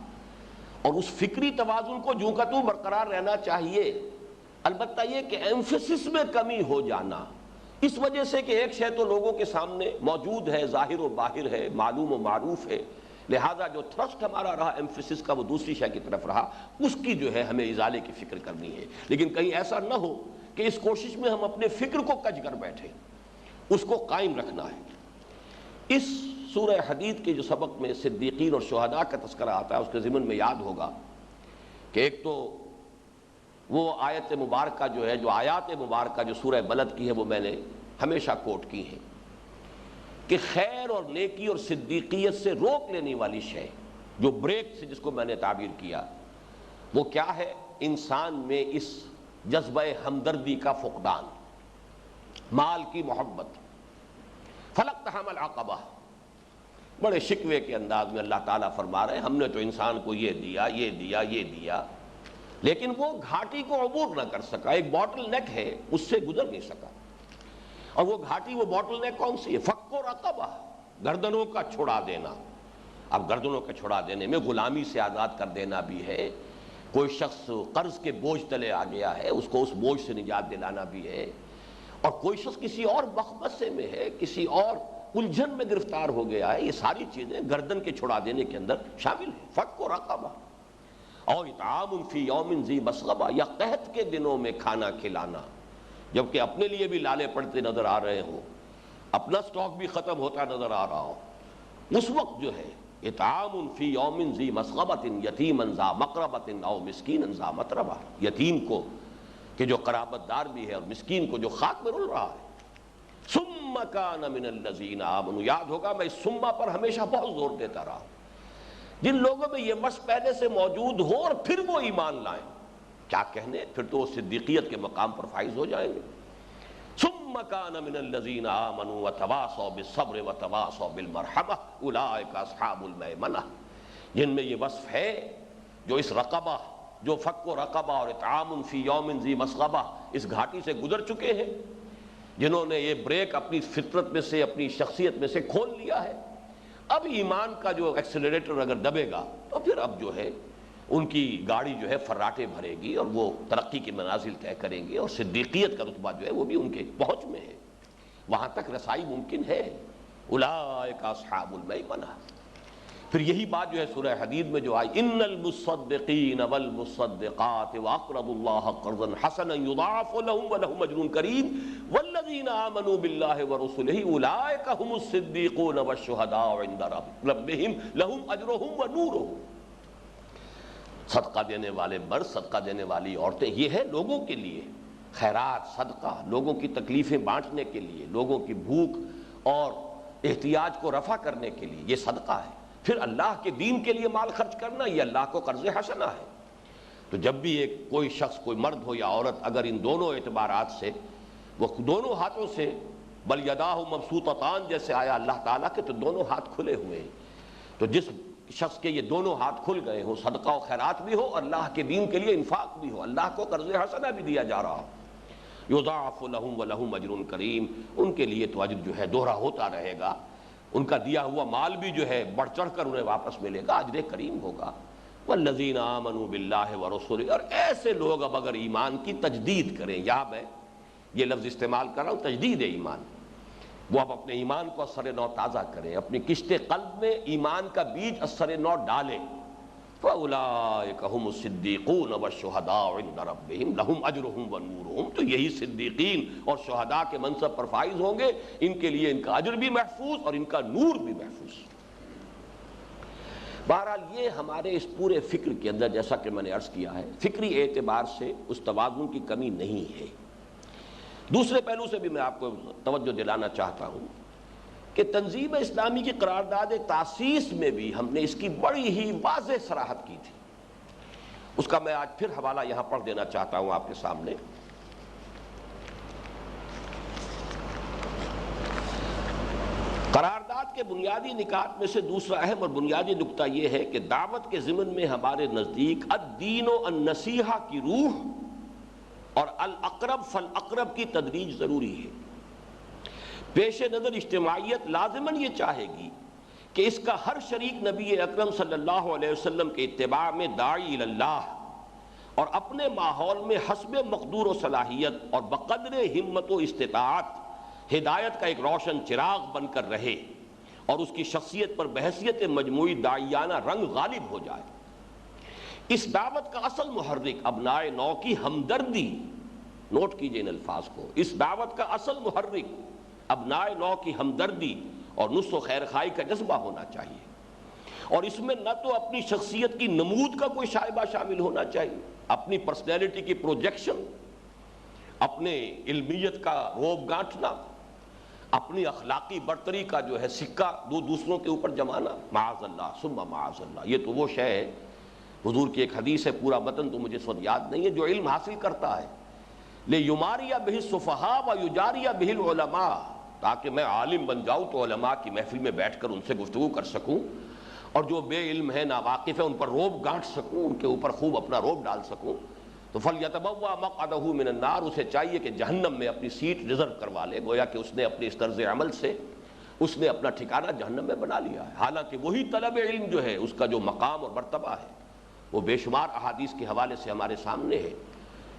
اور اس فکری توازن کو جوں کا توں برقرار رہنا چاہیے۔ البتہ یہ کہ ایمفیسس میں کمی ہو جانا اس وجہ سے کہ ایک شے تو لوگوں کے سامنے موجود ہے، ظاہر و باہر ہے، معلوم و معروف ہے، لہذا جو تھرسٹ ہمارا رہا ایمفیسس کا وہ دوسری شے کی طرف رہا، اس کی جو ہے ہمیں ازالے کی فکر کرنی ہے۔ لیکن کہیں ایسا نہ ہو کہ اس کوشش میں ہم اپنے فکر کو کج کر بیٹھے، اس کو قائم رکھنا ہے۔ اس سورہ حدید کے جو سبق میں صدیقین اور شہداء کا تذکرہ آتا ہے، اس کے ضمن میں یاد ہوگا کہ ایک تو وہ آیت مبارکہ جو ہے، جو آیات مبارکہ جو سورہ بلد کی ہے، وہ میں نے ہمیشہ کوٹ کی ہیں کہ خیر اور نیکی اور صدیقیت سے روک لینے والی شے، جو بریک سے جس کو میں نے تعبیر کیا، وہ کیا ہے؟ انسان میں اس جذبہ ہمدردی کا فقدان، مال کی محبت۔ فلقتحم العقبہ، بڑے شکوے کے انداز میں اللہ تعالیٰ فرما رہے ہیں ہم نے تو انسان کو یہ دیا، یہ دیا، یہ دیا، لیکن وہ گھاٹی کو عبور نہ کر سکا، ایک باٹل نیک ہے، اس سے گزر نہیں سکا۔ اور وہ گھاٹی، وہ باٹل نیک کون سی ہے؟ فک و رقبہ، گردنوں کا چھڑا دینا۔ اب گردنوں کا چھڑا دینے میں غلامی سے آزاد کر دینا بھی ہے، کوئی شخص قرض کے بوجھ تلے آ گیا ہے اس کو اس بوجھ سے نجات دلانا بھی ہے، اور کوئی شخص کسی اور مخمصے میں ہے، کسی اور الجھن میں گرفتار ہو گیا ہے، یہ ساری چیزیں گردن کے چھڑا دینے کے اندر شامل ہیں۔ فک و رقبہ، اور اطعام فی یوم ذی مسغبہ، یا قحط کے دنوں میں کھانا کھلانا، جبکہ اپنے لیے بھی لالے پڑتے نظر آ رہے ہوں، اپنا سٹاک بھی ختم ہوتا نظر آ رہا ہو، اس وقت جو ہے اطعام فی یوم ذی مسغبۃ یتیما ذا مقربۃ او مسکینا ذا متربہ، یتیم کو کہ جو قرابت دار بھی ہے اور مسکین کو جو خاک میں رل رہا ہے۔ ثم کان من الذین آمنوا، یاد ہوگا میں اس ثم پر ہمیشہ بہت زور دیتا رہا ہوں، جن لوگوں میں یہ مشق پہلے سے موجود ہو اور پھر وہ ایمان لائیں، کیا کہنے، پھر تو وہ صدیقیت کے مقام پر فائز ہو جائیں گے۔ ثم کان من الذین آمنوا وتواصوا بالصبر وتواصوا بالمرحمہ اولئک اصحاب المیمنہ، جن میں یہ وصف ہے، جو اس رقبہ، جو فک و رقبہ اور اطعام فی یوم ذی مسغبہ، اس گھاٹی سے گزر چکے ہیں، جنہوں نے یہ بریک اپنی فطرت میں سے، اپنی شخصیت میں سے کھول لیا ہے۔ اب ایمان کا جو ایکسیلریٹر اگر دبے گا تو پھر اب جو ہے ان کی گاڑی جو ہے فراٹے بھرے گی اور وہ ترقی کی منازل طے کریں گے، اور صدیقیت کا رتبہ جو ہے وہ بھی ان کے پہنچ میں ہے، وہاں تک رسائی ممکن ہے۔ اولئک اصحاب المیمنہ۔ پھر یہی بات جو ہے سورہ حدید میں جو آئی، ان المصدقین والمصدقات واقرضوا اللہ قرضا حسنا یضاعف لهم ولهم اجر کریم والذین آمنوا باللہ ورسلہ اولئک هم الصدیقون والشہداء عند ربہم لهم اجرہم ونورہم۔ صدقہ دینے والے مرد، صدقہ دینے والی عورتیں، یہ ہے لوگوں کے لیے خیرات، صدقہ، لوگوں کی تکلیفیں بانٹنے کے لیے، لوگوں کی بھوک اور احتیاج کو رفع کرنے کے لیے، یہ صدقہ ہے۔ پھر اللہ کے دین کے لیے مال خرچ کرنا یہ اللہ کو قرض حسنہ ہے۔ تو جب بھی ایک کوئی شخص، کوئی مرد ہو یا عورت، اگر ان دونوں اعتبارات سے وہ دونوں ہاتھوں سے، بل یداہ مبسوطتان جیسے آیا اللہ تعالیٰ کے، تو دونوں ہاتھ کھلے ہوئے ہیں، تو جس شخص کے یہ دونوں ہاتھ کھل گئے ہوں، صدقہ و خیرات بھی ہو، اللہ کے دین کے لیے انفاق بھی ہو، اللہ کو قرض حسنہ بھی دیا جا رہا ہو، یضاعف لہم ولہم اجر کریم، ان کے لیے تو اجر جو ہے دوہرا ہوتا رہے گا، ان کا دیا ہوا مال بھی جو ہے بڑھ چڑھ کر انہیں واپس ملے گا، اجر کریم ہوگا۔ والذین آمنوا باللہ ورسولہ، اور ایسے لوگ اب اگر ایمان کی تجدید کریں، یہاں میں یہ لفظ استعمال کر رہا ہوں، تجدید ایمان، وہ اب اپنے ایمان کو اثر نو تازہ کریں، اپنی کشت قلب میں ایمان کا بیج اثر نو ڈالیں، فَأُولَٰئِكَ هُمُ الصِّدِّيقُونَ وَالشُّهَدَاءُ عِندَ رَبِّهِمْ لَهُمْ أَجْرُهُمْ وَنُورُهُمْ، تو یہی صدیقین اور شہداء کے منصب پر فائز ہوں گے، ان کے لیے ان کا اجر بھی محفوظ اور ان کا نور بھی محفوظ۔ بہرحال یہ ہمارے اس پورے فکر کے اندر، جیسا کہ میں نے عرض کیا ہے، فکری اعتبار سے اس توازن کی کمی نہیں ہے۔ دوسرے پہلو سے بھی میں آپ کو توجہ دلانا چاہتا ہوں کہ تنظیم اسلامی کی قرارداد تاسیس میں بھی ہم نے اس کی بڑی ہی واضح صراحت کی تھی، اس کا میں آج پھر حوالہ یہاں پڑھ دینا چاہتا ہوں آپ کے سامنے۔ قرارداد کے بنیادی نکات میں سے دوسرا اہم اور بنیادی نکتہ یہ ہے کہ دعوت کے ضمن میں ہمارے نزدیک الدین و النصیحہ کی روح اور الاقرب فالاقرب کی تدریج ضروری ہے۔ پیش نظر اجتماعیت لازماً یہ چاہے گی کہ اس کا ہر شریک نبی اکرم صلی اللہ علیہ وسلم کے اتباع میں داعی اللہ اور اپنے ماحول میں حسب مقدور و صلاحیت اور بقدر ہمت و استطاعت ہدایت کا ایک روشن چراغ بن کر رہے، اور اس کی شخصیت پر بحیثیت مجموعی داعیانہ رنگ غالب ہو جائے۔ اس دعوت کا اصل محرک ابنائے نو کی ہمدردی، نوٹ کیجئے ان الفاظ کو، اس دعوت کا اصل محرک ابنائے نو کی ہمدردی اور نصح و خیر خواہی کا جذبہ ہونا چاہیے، اور اس میں نہ تو اپنی شخصیت کی نمود کا کوئی شائبہ شامل ہونا چاہیے، اپنی پرسنالٹی کی پروجیکشن، اپنے علمیت کا روب گانٹھنا، اپنی اخلاقی برتری کا جو ہے سکہ دوسروں کے اوپر جمانا، معاذ اللہ ثم معاذ اللہ۔ یہ تو وہ شے ہے، حضور کی ایک حدیث ہے، پورا متن تو مجھے اس وقت یاد نہیں ہے، جو علم حاصل کرتا ہے لِیُمَارِیَ بِهِ الصُّفَہَاءَ وَیُجَارِیَ بِهِ الْعُلَمَاء، تاکہ میں عالم بن جاؤں تو علماء کی محفل میں بیٹھ کر ان سے گفتگو کر سکوں، اور جو بے علم ہے، ناواقف ہے، ان پر روب گانٹ سکوں، ان کے اوپر خوب اپنا روب ڈال سکوں۔ تو فَلْيَتَبَوَّأْ مَقْعَدَهُ مِنَ النَّارِ، اسے چاہیے کہ جہنم میں اپنی سیٹ ریزرو کروا لے، گویا کہ اس نے اپنے اس طرز عمل سے اس نے اپنا ٹھکانہ جہنم میں بنا لیا ہے۔ حالانکہ وہی طلب علم جو ہے، اس کا جو مقام اور مرتبہ ہے، وہ بے شمار احادیث کے حوالے سے ہمارے سامنے ہے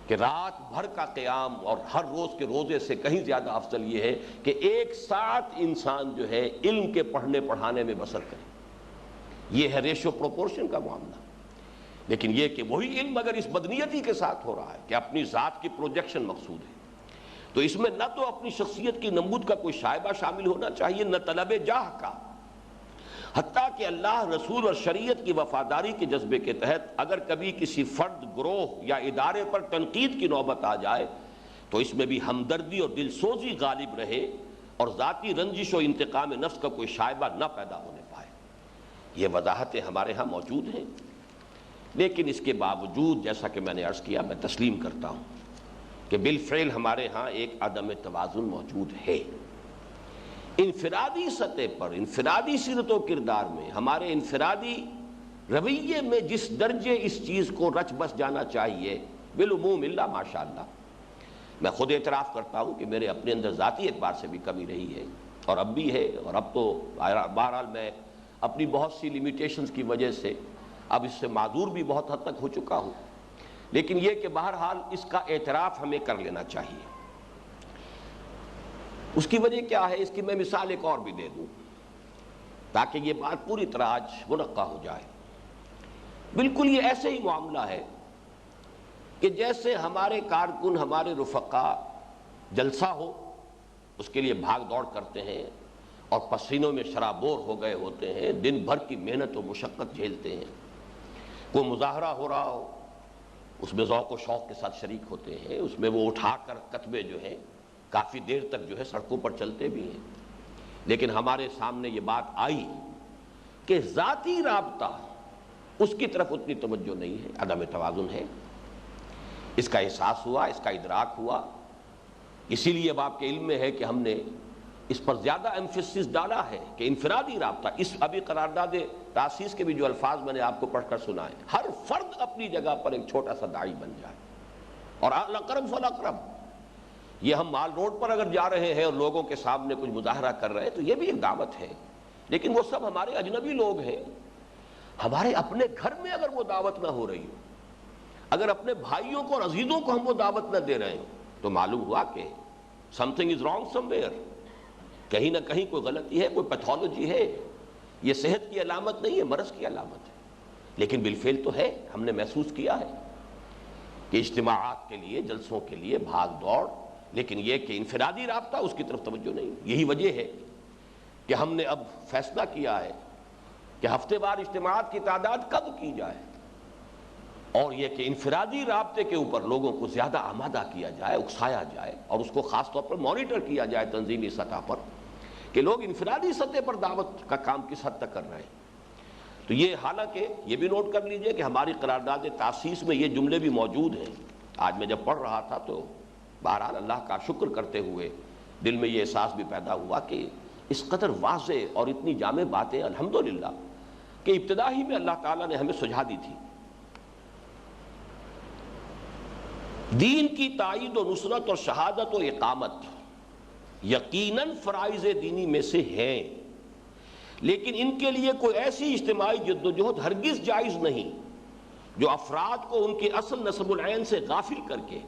کہ رات بھر کا قیام اور ہر روز کے روزے سے کہیں زیادہ افضل یہ ہے کہ ایک ساتھ انسان جو ہے علم کے پڑھنے پڑھانے میں بسر کرے۔ یہ ہے ریشو پروپورشن کا معاملہ۔ لیکن یہ کہ وہی علم اگر اس بدنیتی کے ساتھ ہو رہا ہے کہ اپنی ذات کی پروجیکشن مقصود ہے، تو اس میں نہ تو اپنی شخصیت کی نمود کا کوئی شائبہ شامل ہونا چاہیے، نہ طلب جاہ کا، حتیٰ کہ اللہ، رسول اور شریعت کی وفاداری کے جذبے کے تحت اگر کبھی کسی فرد، گروہ یا ادارے پر تنقید کی نوبت آ جائے تو اس میں بھی ہمدردی اور دل سوزی غالب رہے اور ذاتی رنجش و انتقام نفس کا کوئی شائبہ نہ پیدا ہونے پائے۔ یہ وضاحتیں ہمارے ہاں موجود ہیں، لیکن اس کے باوجود جیسا کہ میں نے عرض کیا، میں تسلیم کرتا ہوں کہ بالفعل ہمارے ہاں ایک عدم توازن موجود ہے۔ انفرادی سطح پر، انفرادی سیرت و کردار میں، ہمارے انفرادی رویے میں جس درجے اس چیز کو رچ بس جانا چاہیے، بالعموم اللہ ماشاءاللہ، میں خود اعتراف کرتا ہوں کہ میرے اپنے اندر ذاتی اعتبار سے بھی کمی رہی ہے، اور اب بھی ہے، اور اب تو بہرحال میں اپنی بہت سی لیمیٹیشنز کی وجہ سے اب اس سے معذور بھی بہت حد تک ہو چکا ہوں، لیکن یہ کہ بہرحال اس کا اعتراف ہمیں کر لینا چاہیے۔ اس کی وجہ کیا ہے؟ اس کی میں مثال ایک اور بھی دے دوں تاکہ یہ بات پوری طرح آج منقع ہو جائے۔ بالکل یہ ایسے ہی معاملہ ہے کہ جیسے ہمارے کارکن، ہمارے رفقا جلسہ ہو اس کے لیے بھاگ دوڑ کرتے ہیں اور پسینوں میں شرابور ہو گئے ہوتے ہیں، دن بھر کی محنت و مشقت جھیلتے ہیں، کوئی مظاہرہ ہو رہا ہو اس میں ذوق و شوق کے ساتھ شریک ہوتے ہیں، اس میں وہ اٹھا کر کتبے جو ہیں کافی دیر تک جو ہے سڑکوں پر چلتے بھی ہیں۔ لیکن ہمارے سامنے یہ بات آئی کہ ذاتی رابطہ اس کی طرف اتنی توجہ نہیں ہے، عدم توازن ہے۔ اس کا احساس ہوا، اس کا ادراک ہوا، اسی لیے اب آپ کے علم میں ہے کہ ہم نے اس پر زیادہ ایمفیسس ڈالا ہے کہ انفرادی رابطہ، اس ابھی قرارداد تاسیس کے بھی جو الفاظ میں نے آپ کو پڑھ کر سنائے، ہر فرد اپنی جگہ پر ایک چھوٹا سا داعی بن جائے، اور الاقرب فالاقرب۔ یہ ہم مال روڈ پر اگر جا رہے ہیں اور لوگوں کے سامنے کچھ مظاہرہ کر رہے ہیں تو یہ بھی ایک دعوت ہے، لیکن وہ سب ہمارے اجنبی لوگ ہیں۔ ہمارے اپنے گھر میں اگر وہ دعوت نہ ہو رہی ہو، اگر اپنے بھائیوں کو اور عزیزوں کو ہم وہ دعوت نہ دے رہے ہیں، تو معلوم ہوا کہ something is wrong somewhere، کہیں نہ کہیں کوئی غلطی ہے، کوئی پیتھولوجی ہے۔ یہ صحت کی علامت نہیں ہے، مرض کی علامت ہے، لیکن بالفعل تو ہے۔ ہم نے محسوس کیا ہے کہ اجتماعات کے لیے، جلسوں کے لیے بھاگ دوڑ، لیکن یہ کہ انفرادی رابطہ اس کی طرف توجہ نہیں۔ یہی وجہ ہے کہ ہم نے اب فیصلہ کیا ہے کہ ہفتے وار اجتماعات کی تعداد کم کی جائے، اور یہ کہ انفرادی رابطے کے اوپر لوگوں کو زیادہ آمادہ کیا جائے، اکسایا جائے، اور اس کو خاص طور پر مانیٹر کیا جائے تنظیمی سطح پر کہ لوگ انفرادی سطح پر دعوت کا کام کس حد تک کر رہے ہیں۔ تو یہ حالانکہ یہ بھی نوٹ کر لیجئے کہ ہماری قرارداد تاسیس میں یہ جملے بھی موجود ہیں۔ آج میں جب پڑھ رہا تھا تو بہرحال اللہ کا شکر کرتے ہوئے دل میں یہ احساس بھی پیدا ہوا کہ اس قدر واضح اور اتنی جامع باتیں الحمدللہ کہ ابتدا ہی میں اللہ تعالیٰ نے ہمیں سجھا دی تھی۔ دین کی تائید و نصرت اور شہادت و اقامت یقیناً فرائض دینی میں سے ہیں، لیکن ان کے لیے کوئی ایسی اجتماعی جدوجہد ہرگز جائز نہیں جو افراد کو ان کے اصل نصب العین سے غافل کر کے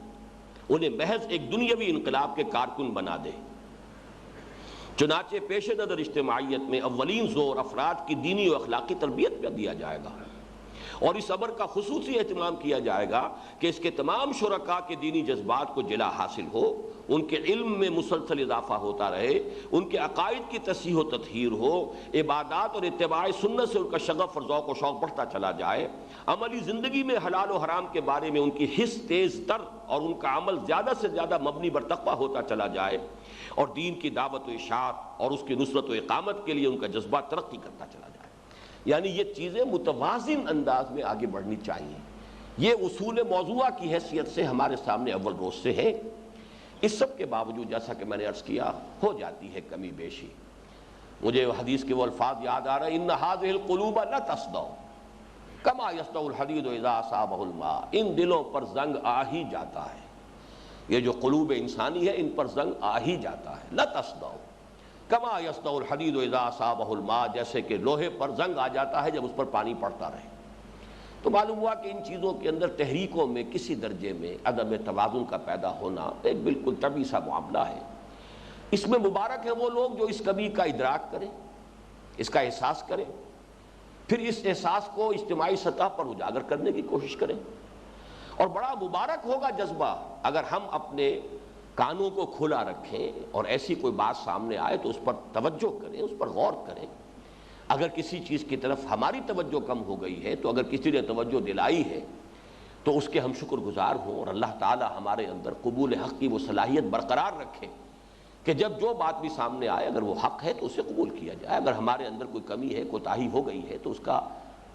انہیں محض ایک دنیاوی انقلاب کے کارکن بنا دے۔ چنانچہ پیش نظر اجتماعیت میں اولین زور افراد کی دینی و اخلاقی تربیت پہ دیا جائے گا، اور اس امر کا خصوصی اہتمام کیا جائے گا کہ اس کے تمام شرکاء کے دینی جذبات کو جلا حاصل ہو، ان کے علم میں مسلسل اضافہ ہوتا رہے، ان کے عقائد کی تصحیح و تطہیر ہو، عبادات اور اتباع سنت سے ان کا شغف اور ذوق و شوق بڑھتا چلا جائے، عملی زندگی میں حلال و حرام کے بارے میں ان کی حس تیز تر اور ان کا عمل زیادہ سے زیادہ مبنی بر تقویٰ ہوتا چلا جائے، اور دین کی دعوت و اشاعت اور اس کی نصرت و اقامت کے لیے ان کا جذبہ ترقی کرتا چلا جائے۔ یعنی یہ چیزیں متوازن انداز میں آگے بڑھنی چاہیے۔ یہ اصول موضوعہ کی حیثیت سے ہمارے سامنے اول روز سے ہے۔ اس سب کے باوجود جیسا کہ میں نے عرض کیا، ہو جاتی ہے کمی بیشی۔ مجھے حدیث کے وہ الفاظ یاد آ رہے ہیں، ان هذه القلوب لا تصدع كما يصدع الحديد اذا اصابه الماء۔ ان دلوں پر زنگ آ ہی جاتا ہے، یہ جو قلوب انسانی ہے ان پر زنگ آ ہی جاتا ہے، لا تصدع کما یصدع الحدید اذا اصابہ الماء، جیسے کہ لوہے پر زنگ آ جاتا ہے جب اس پر پانی پڑتا رہے۔ تو معلوم ہوا کہ ان چیزوں کے اندر تحریکوں میں کسی درجے میں عدم توازن کا پیدا ہونا ایک بالکل طبیعی سا معاملہ ہے۔ اس میں مبارک ہیں وہ لوگ جو اس کمی کا ادراک کریں، اس کا احساس کریں، پھر اس احساس کو اجتماعی سطح پر اجاگر کرنے کی کوشش کریں، اور بڑا مبارک ہوگا جذبہ اگر ہم اپنے کانوں کو کھلا رکھیں اور ایسی کوئی بات سامنے آئے تو اس پر توجہ کریں، اس پر غور کریں۔ اگر کسی چیز کی طرف ہماری توجہ کم ہو گئی ہے تو اگر کسی نے توجہ دلائی ہے تو اس کے ہم شکر گزار ہوں، اور اللہ تعالی ہمارے اندر قبول حق کی وہ صلاحیت برقرار رکھے کہ جب جو بات بھی سامنے آئے اگر وہ حق ہے تو اسے قبول کیا جائے، اگر ہمارے اندر کوئی کمی ہے، کوتاہی ہو گئی ہے تو اس کا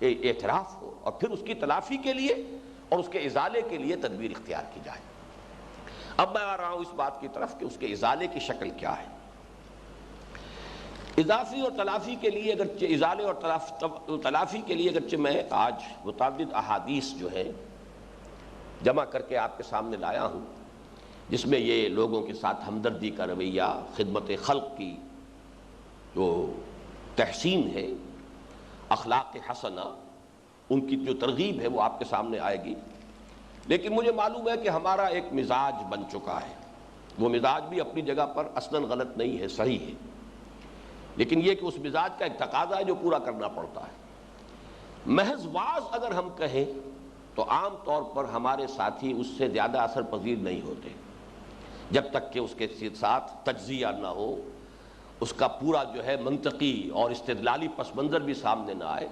اعتراف ہو، اور پھر اس کی تلافی کے لیے اور اس کے ازالے کے لیے تدبیر اختیار کی جائے۔ اب میں آ رہا ہوں اس بات کی طرف کہ اس کے ازالے کی شکل کیا ہے۔ اضافی اور تلافی کے لیے اگرچہ ازالے اور تلافی کے لیے اگرچہ میں آج متعدد احادیث جو ہے جمع کر کے آپ کے سامنے لایا ہوں، جس میں یہ لوگوں کے ساتھ ہمدردی کا رویہ، خدمت خلق کی جو تحسین ہے، اخلاق حسنہ، ان کی جو ترغیب ہے وہ آپ کے سامنے آئے گی۔ لیکن مجھے معلوم ہے کہ ہمارا ایک مزاج بن چکا ہے، وہ مزاج بھی اپنی جگہ پر اصلاً غلط نہیں ہے، صحیح ہے، لیکن یہ کہ اس مزاج کا ایک تقاضا ہے جو پورا کرنا پڑتا ہے۔ محض واعظ اگر ہم کہیں تو عام طور پر ہمارے ساتھی اس سے زیادہ اثر پذیر نہیں ہوتے جب تک کہ اس کے ساتھ تجزیہ نہ ہو، اس کا پورا جو ہے منطقی اور استدلالی پس منظر بھی سامنے نہ آئے۔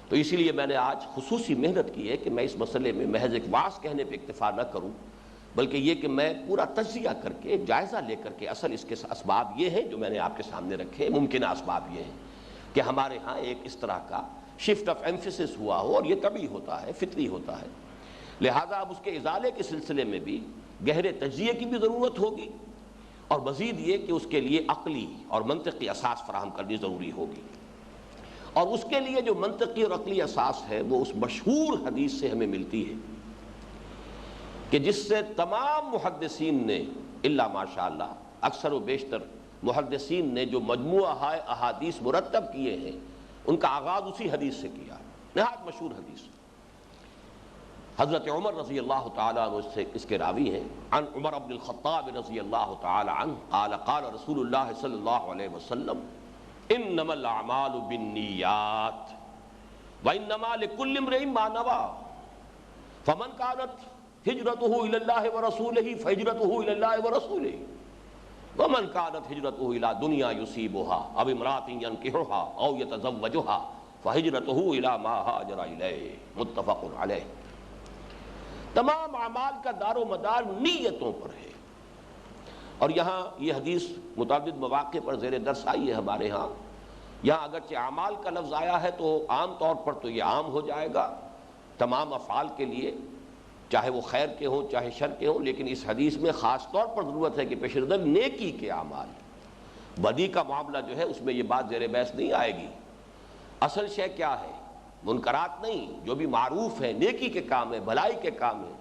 تو اسی لیے میں نے آج خصوصی محنت کی ہے کہ میں اس مسئلے میں محض ایک واعظ کہنے پہ اکتفا نہ کروں، بلکہ یہ کہ میں پورا تجزیہ کر کے، جائزہ لے کر کے اصل اس کے اسباب یہ ہیں جو میں نے آپ کے سامنے رکھے، ممکنہ اسباب یہ ہیں، کہ ہمارے ہاں ایک اس طرح کا شفٹ آف ایمفیسس ہوا ہو، اور یہ طبعی ہوتا ہے، فطری ہوتا ہے۔ لہذا اب اس کے ازالے کے سلسلے میں بھی گہرے تجزیے کی بھی ضرورت ہوگی، اور مزید یہ کہ اس کے لیے عقلی اور منطقی اساس فراہم کرنی ضروری ہوگی، اور اس کے لیے جو منطقی اور عقلی اساس ہے وہ اس مشہور حدیث سے ہمیں ملتی ہے کہ جس سے تمام محدثین نے الا ماشاءاللہ اکثر و بیشتر محدثین نے جو مجموعہ احادیث مرتب کیے ہیں ان کا آغاز اسی حدیث سے کیا، نہایت مشہور حدیث۔ حضرت عمر رضی اللہ تعالیٰ عنہ سے اس کے راوی ہیں، عن عمر بن الخطاب رضی اللہ تعالیٰ عنہ قال قال رسول اللہ صلی اللہ علیہ وسلم انما الاعمال بالنیات وانما لكل امرئ ما نوى فمن كانت هجرته الى الله ورسوله فهجرته الى الله ورسوله ومن كانت هجرته الى دنيا يصيبها او امرأة ينكحها او يتزوجها فهجرته الى ما هاجر اليه متفق عليه۔ تمام اعمال کا دار و مدار نیتوں پر ہے، اور یہاں یہ حدیث متعدد مواقع پر زیر درس آئی ہے ہمارے ہاں۔ یہاں اگرچہ اعمال کا لفظ آیا ہے تو عام طور پر تو یہ عام ہو جائے گا تمام افعال کے لیے، چاہے وہ خیر کے ہوں چاہے شر کے ہوں، لیکن اس حدیث میں خاص طور پر ضرورت ہے کہ پیش نظر نیکی کے اعمال، بدی کا معاملہ جو ہے اس میں یہ بات زیر بحث نہیں آئے گی۔ اصل شے کیا ہے؟ منکرات نہیں، جو بھی معروف ہے، نیکی کے کام ہے، بھلائی کے کام ہے،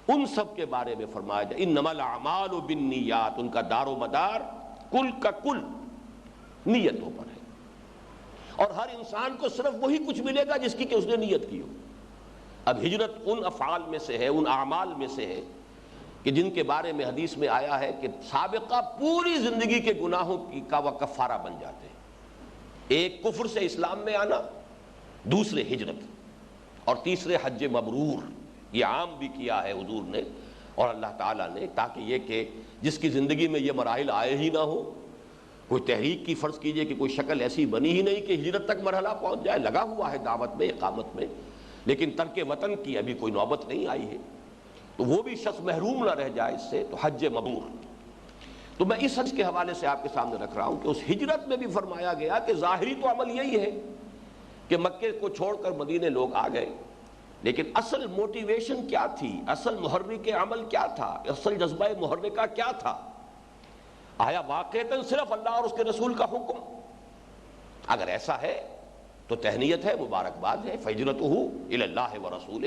ان سب کے بارے میں فرمایا جائے انما الاعمال بالنیات، ان کا دار و مدار کل کا کل نیتوں پر ہے، اور ہر انسان کو صرف وہی کچھ ملے گا جس کی کہ اس نے نیت کی ہو۔ اب ہجرت ان افعال میں سے ہے، ان اعمال میں سے ہے کہ جن کے بارے میں حدیث میں آیا ہے کہ سابقہ پوری زندگی کے گناہوں کا وہ کفارہ بن جاتے ہیں۔ ایک کفر سے اسلام میں آنا، دوسرے ہجرت، اور تیسرے حج مبرور، یہ عام بھی کیا ہے حضور نے اور اللہ تعالیٰ نے، تاکہ یہ کہ جس کی زندگی میں یہ مراحل آئے ہی نہ ہو، کوئی تحریک کی فرض کیجئے کہ کوئی شکل ایسی بنی ہی نہیں کہ ہجرت تک مرحلہ پہنچ جائے، لگا ہوا ہے دعوت میں، اقامت میں، لیکن ترک وطن کی ابھی کوئی نوبت نہیں آئی ہے، تو وہ بھی شخص محروم نہ رہ جائے اس سے، تو حج مبرور۔ تو میں اس حج کے حوالے سے آپ کے سامنے رکھ رہا ہوں کہ اس ہجرت میں بھی فرمایا گیا کہ ظاہری تو عمل یہی ہے کہ مکے کو چھوڑ کر مدینے لوگ آ گئے، لیکن اصل موٹیویشن کیا تھی، اصل محرک عمل کیا تھا، اصل جذبہ محرکہ کیا تھا؟ آیا واقعتاً صرف اللہ اور اس کے رسول کا حکم؟ اگر ایسا ہے تو تہنیت ہے، مبارکباد ہے، فہجرتہ الی اللہ ورسولہ،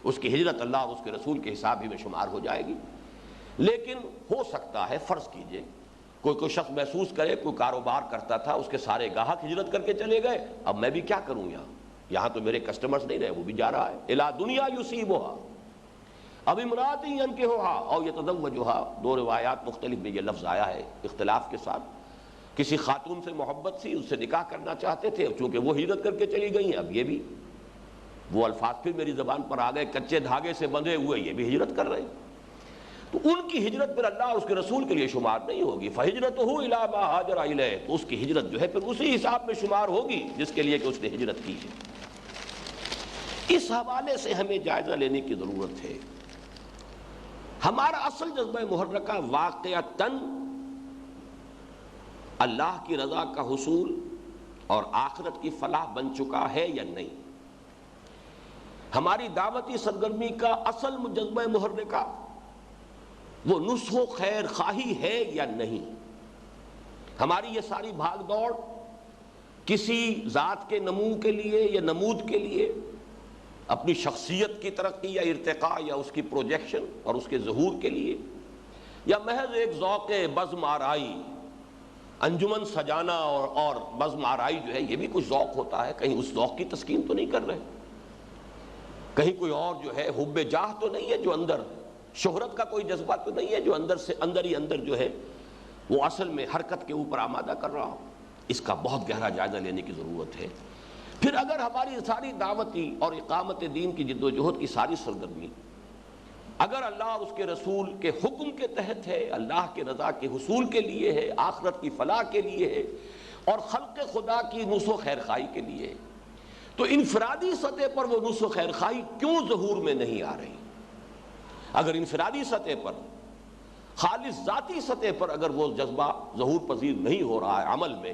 اس کی ہجرت اللہ اور اس کے رسول کے حساب ہی میں شمار ہو جائے گی۔ لیکن ہو سکتا ہے فرض کیجئے کوئی شخص محسوس کرے، کوئی کاروبار کرتا تھا، اس کے سارے گاہک ہجرت کر کے چلے گئے، اب میں بھی کیا کروں، یہاں تو میرے کسٹمرز نہیں رہے، وہ بھی جا رہا ہے، الی دنیا یصیبھا اب امرأۃ ینکحھا او یتزوجھا، دو روایات مختلف میں یہ لفظ آیا ہے اختلاف کے ساتھ۔ کسی خاتون سے محبت تھی، اس سے نکاح کرنا چاہتے تھے، چونکہ وہ ہجرت کر کے چلی گئی ہیں، اب یہ بھی وہ الفاظ پھر میری زبان پر آ گئے، کچے دھاگے سے بندھے ہوئے یہ بھی ہجرت کر رہے ہیں، تو ان کی ہجرت پھر اللہ اور اس کے رسول کے لیے شمار نہیں ہوگی۔ فہجرتہ الی ما ہاجر الیہ، تو اس کی ہجرت جو ہے پھر اسی حساب میں شمار ہوگی جس کے لیے کہ اس نے ہجرت کی ہے۔ اس حوالے سے ہمیں جائزہ لینے کی ضرورت ہے۔ ہمارا اصل جذبہ محرکہ واقعتاً اللہ کی رضا کا حصول اور آخرت کی فلاح بن چکا ہے یا نہیں؟ ہماری دعوتی سرگرمی کا اصل جذبہ محرکہ وہ نصح و خیر خواہی ہے یا نہیں؟ ہماری یہ ساری بھاگ دوڑ کسی ذات کے نمو کے لیے یا نمود کے لیے، اپنی شخصیت کی ترقی یا ارتقاء یا اس کی پروجیکشن اور اس کے ظہور کے لیے، یا محض ایک ذوق بزم آرائی، انجمن سجانا اور بزم آرائی جو ہے یہ بھی کچھ ذوق ہوتا ہے، کہیں اس ذوق کی تسکین تو نہیں کر رہے، کہیں کوئی اور جو ہے حب جاہ تو نہیں ہے جو اندر، شہرت کا کوئی جذبہ تو نہیں ہے جو اندر سے اندر ہی اندر جو ہے وہ اصل میں حرکت کے اوپر آمادہ کر رہا ہو؟ اس کا بہت گہرا جائزہ لینے کی ضرورت ہے۔ پھر اگر ہماری ساری دعوتی اور اقامت دین کی جد و جہد کی ساری سرگرمی اگر اللہ اور اس کے رسول کے حکم کے تحت ہے، اللہ کے رضا کے حصول کے لیے ہے، آخرت کی فلاح کے لیے ہے، اور خلق خدا کی نصح و خیر خواہی کے لیے ہے، تو انفرادی سطح پر وہ نصح و خیر خواہی کیوں ظہور میں نہیں آ رہی؟ اگر انفرادی سطح پر، خالص ذاتی سطح پر اگر وہ جذبہ ظہور پذیر نہیں ہو رہا ہے عمل میں،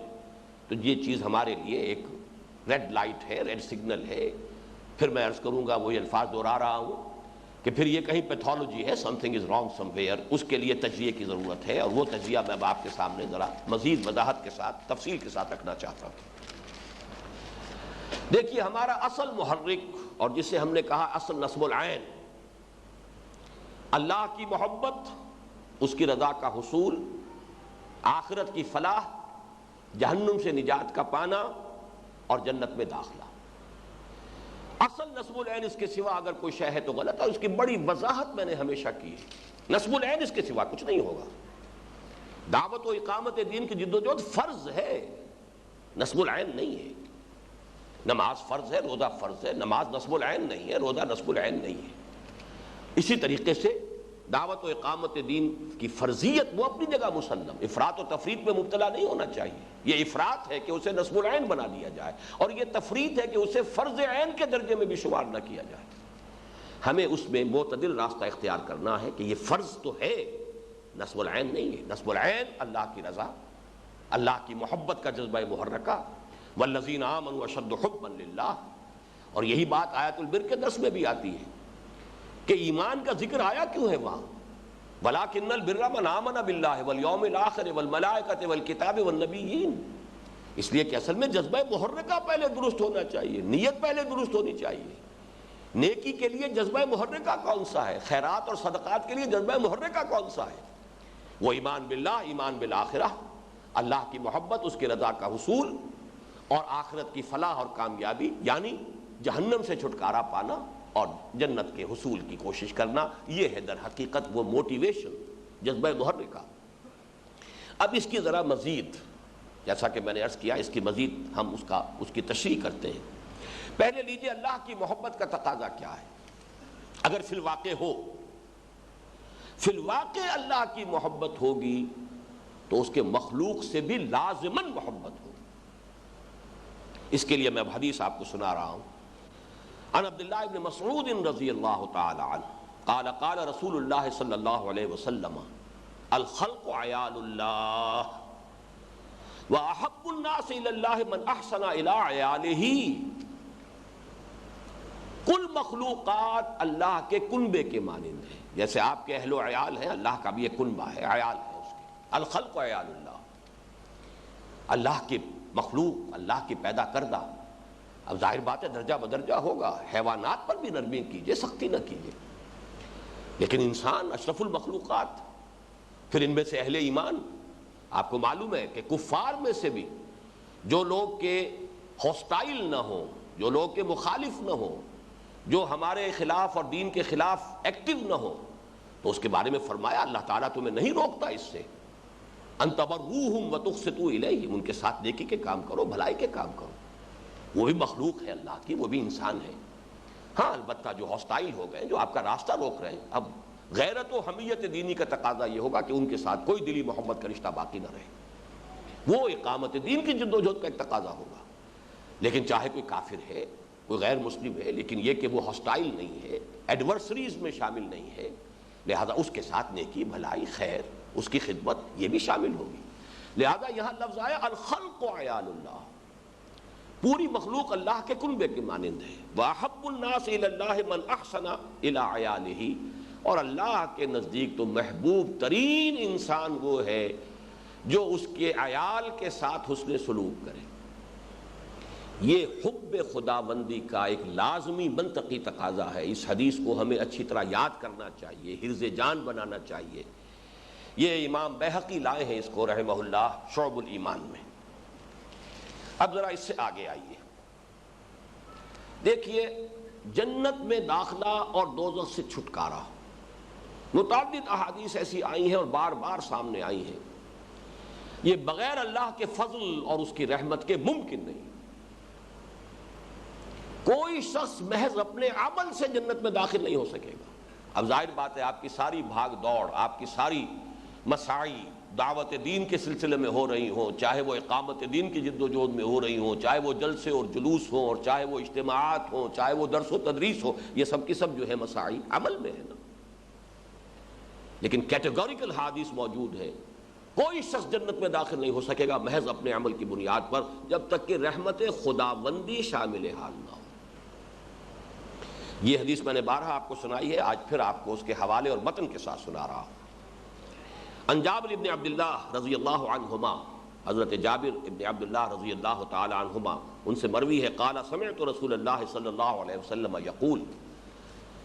تو تو یہ چیز ہمارے لیے ایک ریڈ لائٹ ہے، ریڈ سگنل ہے۔ پھر میں عرض کروں گا، وہی الفاظ دہرا رہا ہوں کہ پھر یہ کہیں پیتھولوجی ہے، something is wrong somewhere, اس کے لیے تجزیے کی ضرورت ہے، اور وہ تجزیہ میں اب آپ کے سامنے ذرا مزید وضاحت کے ساتھ، تفصیل کے ساتھ رکھنا چاہتا ہوں۔ دیکھیے، ہمارا اصل محرک، اور جسے ہم نے کہا اصل نصب العین، اللہ کی محبت، اس کی رضا کا حصول، آخرت کی فلاح، جہنم سے نجات کا پانا اور جنت میں داخلہ۔ اصل نصب العین اس کے سوا اگر کوئی شے ہے تو غلط ہے، اس کی بڑی وضاحت میں نے ہمیشہ کی ہے۔ نصب العین اس کے سوا کچھ نہیں ہوگا۔ دعوت و اقامت دین کی جد و جہد فرض ہے، نصب العین نہیں ہے۔ نماز فرض ہے، روزہ فرض ہے، نماز نصب العین نہیں ہے، روزہ نصب العین نہیں ہے۔ اسی طریقے سے دعوت و اقامت دین کی فرضیت وہ اپنی جگہ مسلم، افراط و تفریط میں مبتلا نہیں ہونا چاہیے۔ یہ افراط ہے کہ اسے نصب العین بنا دیا جائے، اور یہ تفریط ہے کہ اسے فرض عین کے درجے میں بھی شمار نہ کیا جائے۔ ہمیں اس میں معتدل راستہ اختیار کرنا ہے کہ یہ فرض تو ہے، نصب العین نہیں ہے۔ نصب العین اللہ کی رضا، اللہ کی محبت کا جذبہ محرکہ، والذین آمنوا اشد حبا للہ، اور یہی بات آیت البر کے درس میں بھی آتی ہے کہ ایمان کا ذکر آیا کیوں ہے وہاں؟ وَلَٰكِنَّ الْبِرَّ مَنْ آمَنَ بِاللَّهِ وَالْيَوْمِ الْآخِرِ وَالْمَلَائِكَةِ وَالْكِتَابِ وَالنَّبِيِّينَ، اس لیے کہ اصل میں جذبہ محرکہ پہلے درست ہونا چاہیے، نیت پہلے درست ہونی چاہیے۔ نیکی کے لیے جذبہ محرکہ کون سا ہے؟ خیرات اور صدقات کے لیے جذبہ محرکہ کون سا ہے؟ وہ ایمان باللہ، ایمان بالآخرہ، اللہ کی محبت، اس کی رضا کا حصول، اور آخرت کی فلاح اور کامیابی، یعنی جہنم سے چھٹکارا پانا اور جنت کے حصول کی کوشش کرنا۔ یہ ہے در حقیقت وہ موٹیویشن، جذبہ محرکہ۔ اب اس کی ذرا مزید، جیسا کہ میں نے عرض کیا، اس کی مزید ہم اس کی تشریح کرتے ہیں۔ پہلے لیجئے اللہ کی محبت کا تقاضا کیا ہے؟ اگر فی الواقع ہو، فی الواقع اللہ کی محبت ہوگی تو اس کے مخلوق سے بھی لازماً محبت ہوگی۔ اس کے لیے میں اب حدیث آپ کو سنا رہا ہوں۔ عن عبداللہ ابن مسعود رضی اللہ تعالی عنہ قال قال رسول اللہ صلی اللہ علیہ وسلم الخلق عیال اللہ واحب الناس الی اللہ من احسن الی عیالہ۔ کل مخلوقات اللہ کے کنبے کے مانند ہیں، جیسے آپ کے اہل و عیال ہیں، اللہ کا بھی ایک کنبہ ہے، عیال ہے اس کے۔ الخلق عیال اللہ، اللہ کی مخلوق، اللہ کی پیدا کردہ۔ اب ظاہر بات ہے درجہ بدرجہ ہوگا، حیوانات پر بھی نرمی کیجئے، سختی نہ کیجئے، لیکن انسان اشرف المخلوقات۔ پھر ان میں سے اہل ایمان، آپ کو معلوم ہے کہ کفار میں سے بھی جو لوگ کے ہوسٹائل نہ ہوں، جو لوگ کے مخالف نہ ہوں، جو ہمارے خلاف اور دین کے خلاف ایکٹیو نہ ہو، تو اس کے بارے میں فرمایا اللہ تعالیٰ تمہیں نہیں روکتا اس سے، ان تبروہم وتقسطوا الیہم، ان کے ساتھ نیکی کے کام کرو، بھلائی کے کام کرو۔ وہ بھی مخلوق ہے اللہ کی، وہ بھی انسان ہے۔ ہاں البتہ جو ہاسٹائل ہو گئے، جو آپ کا راستہ روک رہے ہیں، اب غیرت و حمیت دینی کا تقاضا یہ ہوگا کہ ان کے ساتھ کوئی دلی محبت کا رشتہ باقی نہ رہے۔ وہ اقامت دین کی جد و جہد کا ایک تقاضا ہوگا۔ لیکن چاہے کوئی کافر ہے، کوئی غیر مسلم ہے، لیکن یہ کہ وہ ہاسٹائل نہیں ہے، ایڈورسریز میں شامل نہیں ہے، لہذا اس کے ساتھ نیکی، بھلائی، خیر، اس کی خدمت یہ بھی شامل ہوگی۔ لہذا یہاں لفظ آیا الخلق عیال اللہ، پوری مخلوق اللہ کے کنبے کے مانند ہے۔ وَأَحَبُّ النَّاسِ إِلَى اللَّهِ مَنْ أَحْسَنَ إِلَىٰ عِيَالِهِ، اور اللہ کے نزدیک تو محبوب ترین انسان وہ ہے جو اس کے عیال کے ساتھ حسن سلوک کرے۔ یہ حب خداوندی کا ایک لازمی منطقی تقاضا ہے۔ اس حدیث کو ہمیں اچھی طرح یاد کرنا چاہیے، حرز جان بنانا چاہیے۔ یہ امام بیہقی لائے ہیں اس کو رحمہ اللہ شعب الایمان میں۔ اب ذرا اس سے آگے آئیے، دیکھیے جنت میں داخلہ اور دوزخ سے چھٹکارا، متعدد احادیث ایسی آئی ہیں اور بار بار سامنے آئی ہیں۔ یہ بغیر اللہ کے فضل اور اس کی رحمت کے ممکن نہیں۔ کوئی شخص محض اپنے عمل سے جنت میں داخل نہیں ہو سکے گا۔ اب ظاہر بات ہے آپ کی ساری بھاگ دوڑ، آپ کی ساری مساعی دعوت دین کے سلسلے میں ہو رہی ہوں، چاہے وہ اقامت دین کی جد و جہد میں ہو رہی ہوں، چاہے وہ جلسے اور جلوس ہوں، اور چاہے وہ اجتماعات ہوں، چاہے وہ درس و تدریس ہو، یہ سب کی سب جو ہے مساعی عمل میں ہے نا۔ لیکن کیٹیگوریکل حدیث موجود ہے کوئی شخص جنت میں داخل نہیں ہو سکے گا محض اپنے عمل کی بنیاد پر، جب تک کہ رحمت خداوندی شامل حال نہ ہو۔ یہ حدیث میں نے بارہا آپ کو سنائی ہے، آج پھر آپ کو اس کے حوالے اور متن کے ساتھ سنا رہا ہوں۔ عن جابر بن عبداللہ رضی اللہ عنہما، حضرت جابر ابن عبداللہ رضی اللہ تعالی عنہما ان سے مروی ہے، قال سمعت رسول اللہ صلی اللہ علیہ وسلم یقول،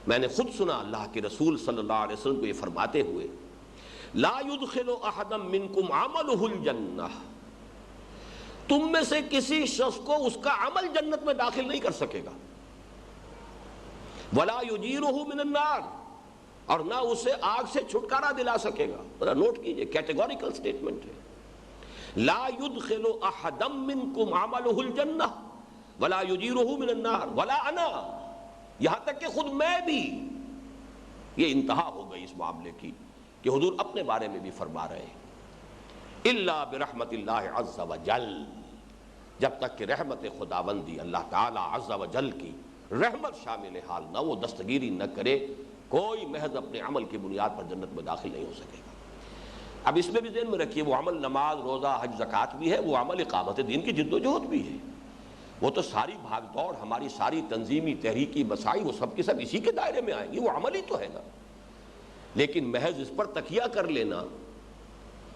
میں نے خود سنا اللہ کے رسول صلی اللہ علیہ وسلم کو یہ فرماتے ہوئے، لا يدخل احدا منکم عملہ الجنہ، تم میں سے کسی شخص کو اس کا عمل جنت میں داخل نہیں کر سکے گا، ولا یجیرہ من النار، اور نہ اسے آگ سے چھٹکارا دلا سکے گا۔ ذرا نوٹ کیجئے، کیٹیگوریکل سٹیٹمنٹ ہے، لا يدخل احدا منکم عملہ الجنہ ولا یجیرہ من النار ولا انا، یہاں تک کہ خود میں بھی، یہ انتہا ہو گئی اس معاملے کی کہ حضور اپنے بارے میں بھی فرما رہے ہیں، الا برحمت اللہ عز وجل، جب تک کہ رحمت خداوندی اللہ تعالی عز وجل کی رحمت شامل حال نہ وہ دستگیری نہ کرے، کوئی محض اپنے عمل کی بنیاد پر جنت میں داخل نہیں ہو سکے گا۔ اب اس میں بھی ذہن میں رکھیے، وہ عمل نماز روزہ حج زکوٰۃ بھی ہے، وہ عمل اقامت دین کی جد و جہد بھی ہے، وہ تو ساری بھاگ دوڑ، ہماری ساری تنظیمی تحریکی مساعی، وہ سب کے سب اسی کے دائرے میں آئیں گی، وہ عمل ہی تو ہے نا۔ لیکن محض اس پر تکیہ کر لینا،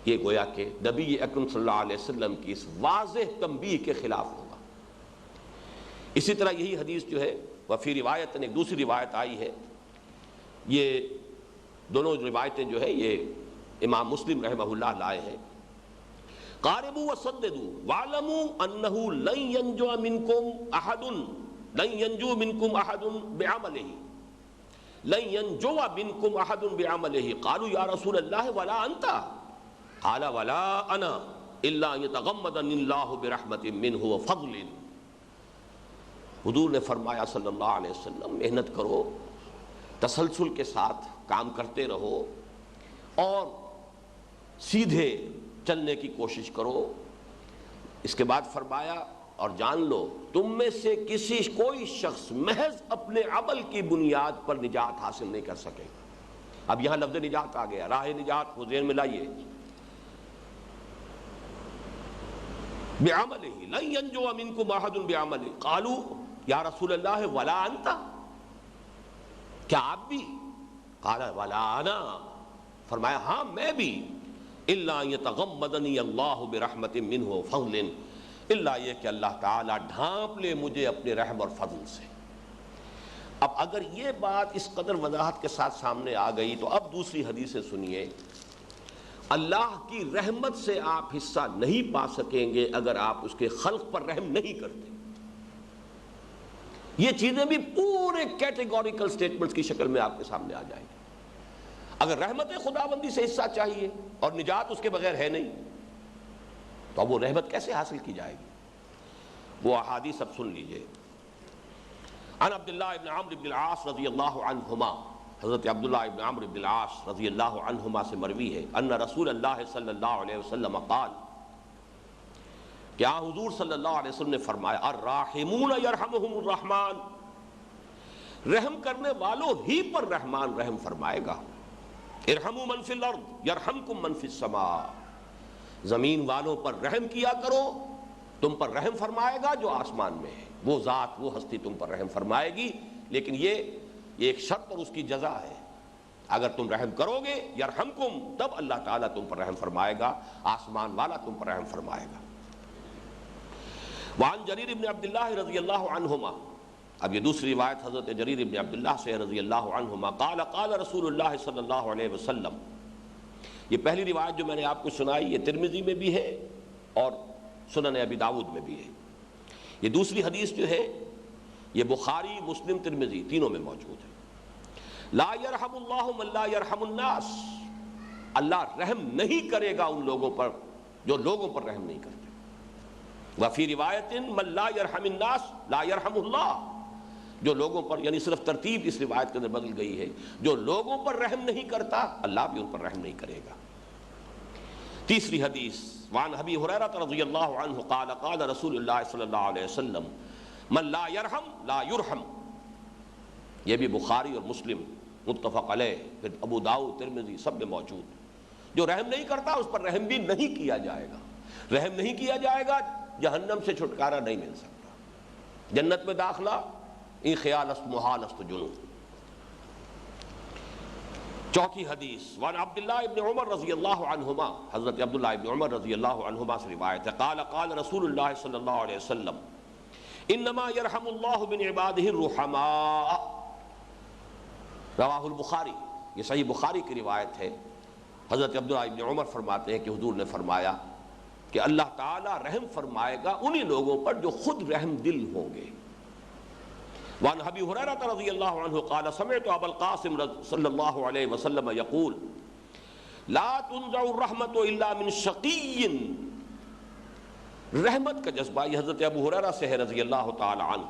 یہ گویا کہ نبی اکرم صلی اللہ علیہ وسلم کی اس واضح تنبیہ کے خلاف ہوگا۔ اسی طرح یہی حدیث جو ہے وفی روایت، ایک دوسری روایت آئی ہے، یہ دونوں روایتیں جو ہے یہ امام مسلم رحمہ اللہ لائے ہیں، قاربوا وسددوا واعلموا انه لن ينجو منكم احد بعمله، لن ينجو منكم احد بعمله، قالوا یا رسول اللہ ولا انت، قال ولا انا الا ان يتغمدني الله برحمت منه وفضل۔ حضور نے فرمایا صلی اللہ علیہ وسلم، محنت کرو، تسلسل کے ساتھ کام کرتے رہو اور سیدھے چلنے کی کوشش کرو۔ اس کے بعد فرمایا اور جان لو تم میں سے کوئی شخص محض اپنے عمل کی بنیاد پر نجات حاصل نہیں کر سکے گا۔ اب یہاں لفظ نجات آ گیا، راہ نجات کو ذہن میں لائیے، بعملہ لن ینجو منکم احد بعملہ، قالوا یا رسول اللہ ولا انت، کیا آپ بھی؟ قال ولا انا، فرمایا ہاں میں بھی، الا یتغمدنی اللہ برحمت منہ وفضل، الا یہ کہ اللہ تعالیٰ ڈھانپ لے مجھے اپنے رحم اور فضل سے۔ اب اگر یہ بات اس قدر وضاحت کے ساتھ سامنے آ گئی تو اب دوسری حدیث سنیے، اللہ کی رحمت سے آپ حصہ نہیں پا سکیں گے اگر آپ اس کے خلق پر رحم نہیں کرتے۔ یہ چیزیں بھی پورے کیٹیگوریکل سٹیٹمنٹس کی شکل میں آپ کے سامنے آ جائیں گی۔ اگر رحمت خداوندی سے حصہ چاہیے اور نجات اس کے بغیر ہے نہیں، تو اب وہ رحمت کیسے حاصل کی جائے گی؟ وہ احادیث اب سن لیجئے۔ عن عبداللہ ابن عمرو بن العاص رضی اللہ عنہما، حضرت عبداللہ ابن عمرو بن العاص رضی اللہ عنہما سے مروی ہے، ان رسول اللہ صلی اللہ علیہ وسلم قال، کیا حضور صلی اللہ علیہ وسلم نے فرمایا، الراحمون یرحمہم الرحمن، رحم کرنے والوں ہی پر رحمان رحم فرمائے گا، ارحموا من فی الارض یرحمکم من فی السماء، زمین والوں پر رحم کیا کرو، تم پر رحم فرمائے گا جو آسمان میں ہے، وہ ذات وہ ہستی تم پر رحم فرمائے گی۔ لیکن یہ ایک شرط اور اس کی جزا ہے، اگر تم رحم کرو گے یرحمکم، تب اللہ تعالیٰ تم پر رحم فرمائے گا، آسمان والا تم پر رحم فرمائے گا۔ وعن جریر بن عبداللہ رضی اللہ عنہما، اب یہ دوسری روایت حضرت جریر بن عبداللہ سے رضی اللہ عنہما، قال قال رسول اللہ صلی اللہ علیہ وسلم، یہ پہلی روایت جو میں نے آپ کو سنائی یہ ترمذی میں بھی ہے اور سنن ابی داؤد میں بھی ہے۔ یہ دوسری حدیث جو ہے یہ بخاری مسلم ترمذی تینوں میں موجود ہے۔ لا یرحم اللہ من لا یرحم الناس، اللہ رحم نہیں کرے گا ان لوگوں پر جو لوگوں پر رحم نہیں کرتے۔ وفی روایت من لا یرحم الناس لا یرحم اللہ، جو لوگوں پر، یعنی صرف ترتیب اس روایت کے اندر بدل گئی ہے، جو لوگوں پر رحم نہیں کرتا اللہ بھی ان پر رحم نہیں کرے گا۔ تیسری حدیث، وعن ابی ہریرہ رضی اللہ عنہ قال قال رسول اللہ صلی اللہ علیہ وسلم، من لا یرحم لا یرحم، یہ بھی بخاری اور مسلم متفق علیہ، پھر ابو داؤد ترمذی سب میں موجود۔ جو رحم نہیں کرتا اس پر رحم بھی نہیں کیا جائے گا. رحم نہیں کیا جائے گا جہنم سے چھٹکارا نہیں مل سکتا. جنت میں داخلہ این خیال است محال است جنون. چوتھی حدیث وعن عبداللہ ابن عمر رضی اللہ عنہما، حضرت عبداللہ ابن عمر رضی اللہ عنہما سے روایت ہے، قال قال رسول اللہ صلی اللہ علیہ وسلم انما یرحم اللہ من عبادہ الرحماء. رواہ البخاری، یہ صحیح بخاری کی روایت ہے. حضرت عبداللہ ابن عمر فرماتے ہیں کہ حضور نے فرمایا کہ اللہ تعالیٰ رحم فرمائے گا انہی لوگوں پر جو خود رحم دل ہوں گے. وعن ابی ہریرہ رضی اللہ عنہ قال سمعت ابا القاسم صلی اللہ علیہ وسلم یقول لا تنزع الرحمت الا من شقی. رحمت کا جذبہ یہ حضرت ابو ہریرہ سے ہے رضی اللہ تعالی عنہ،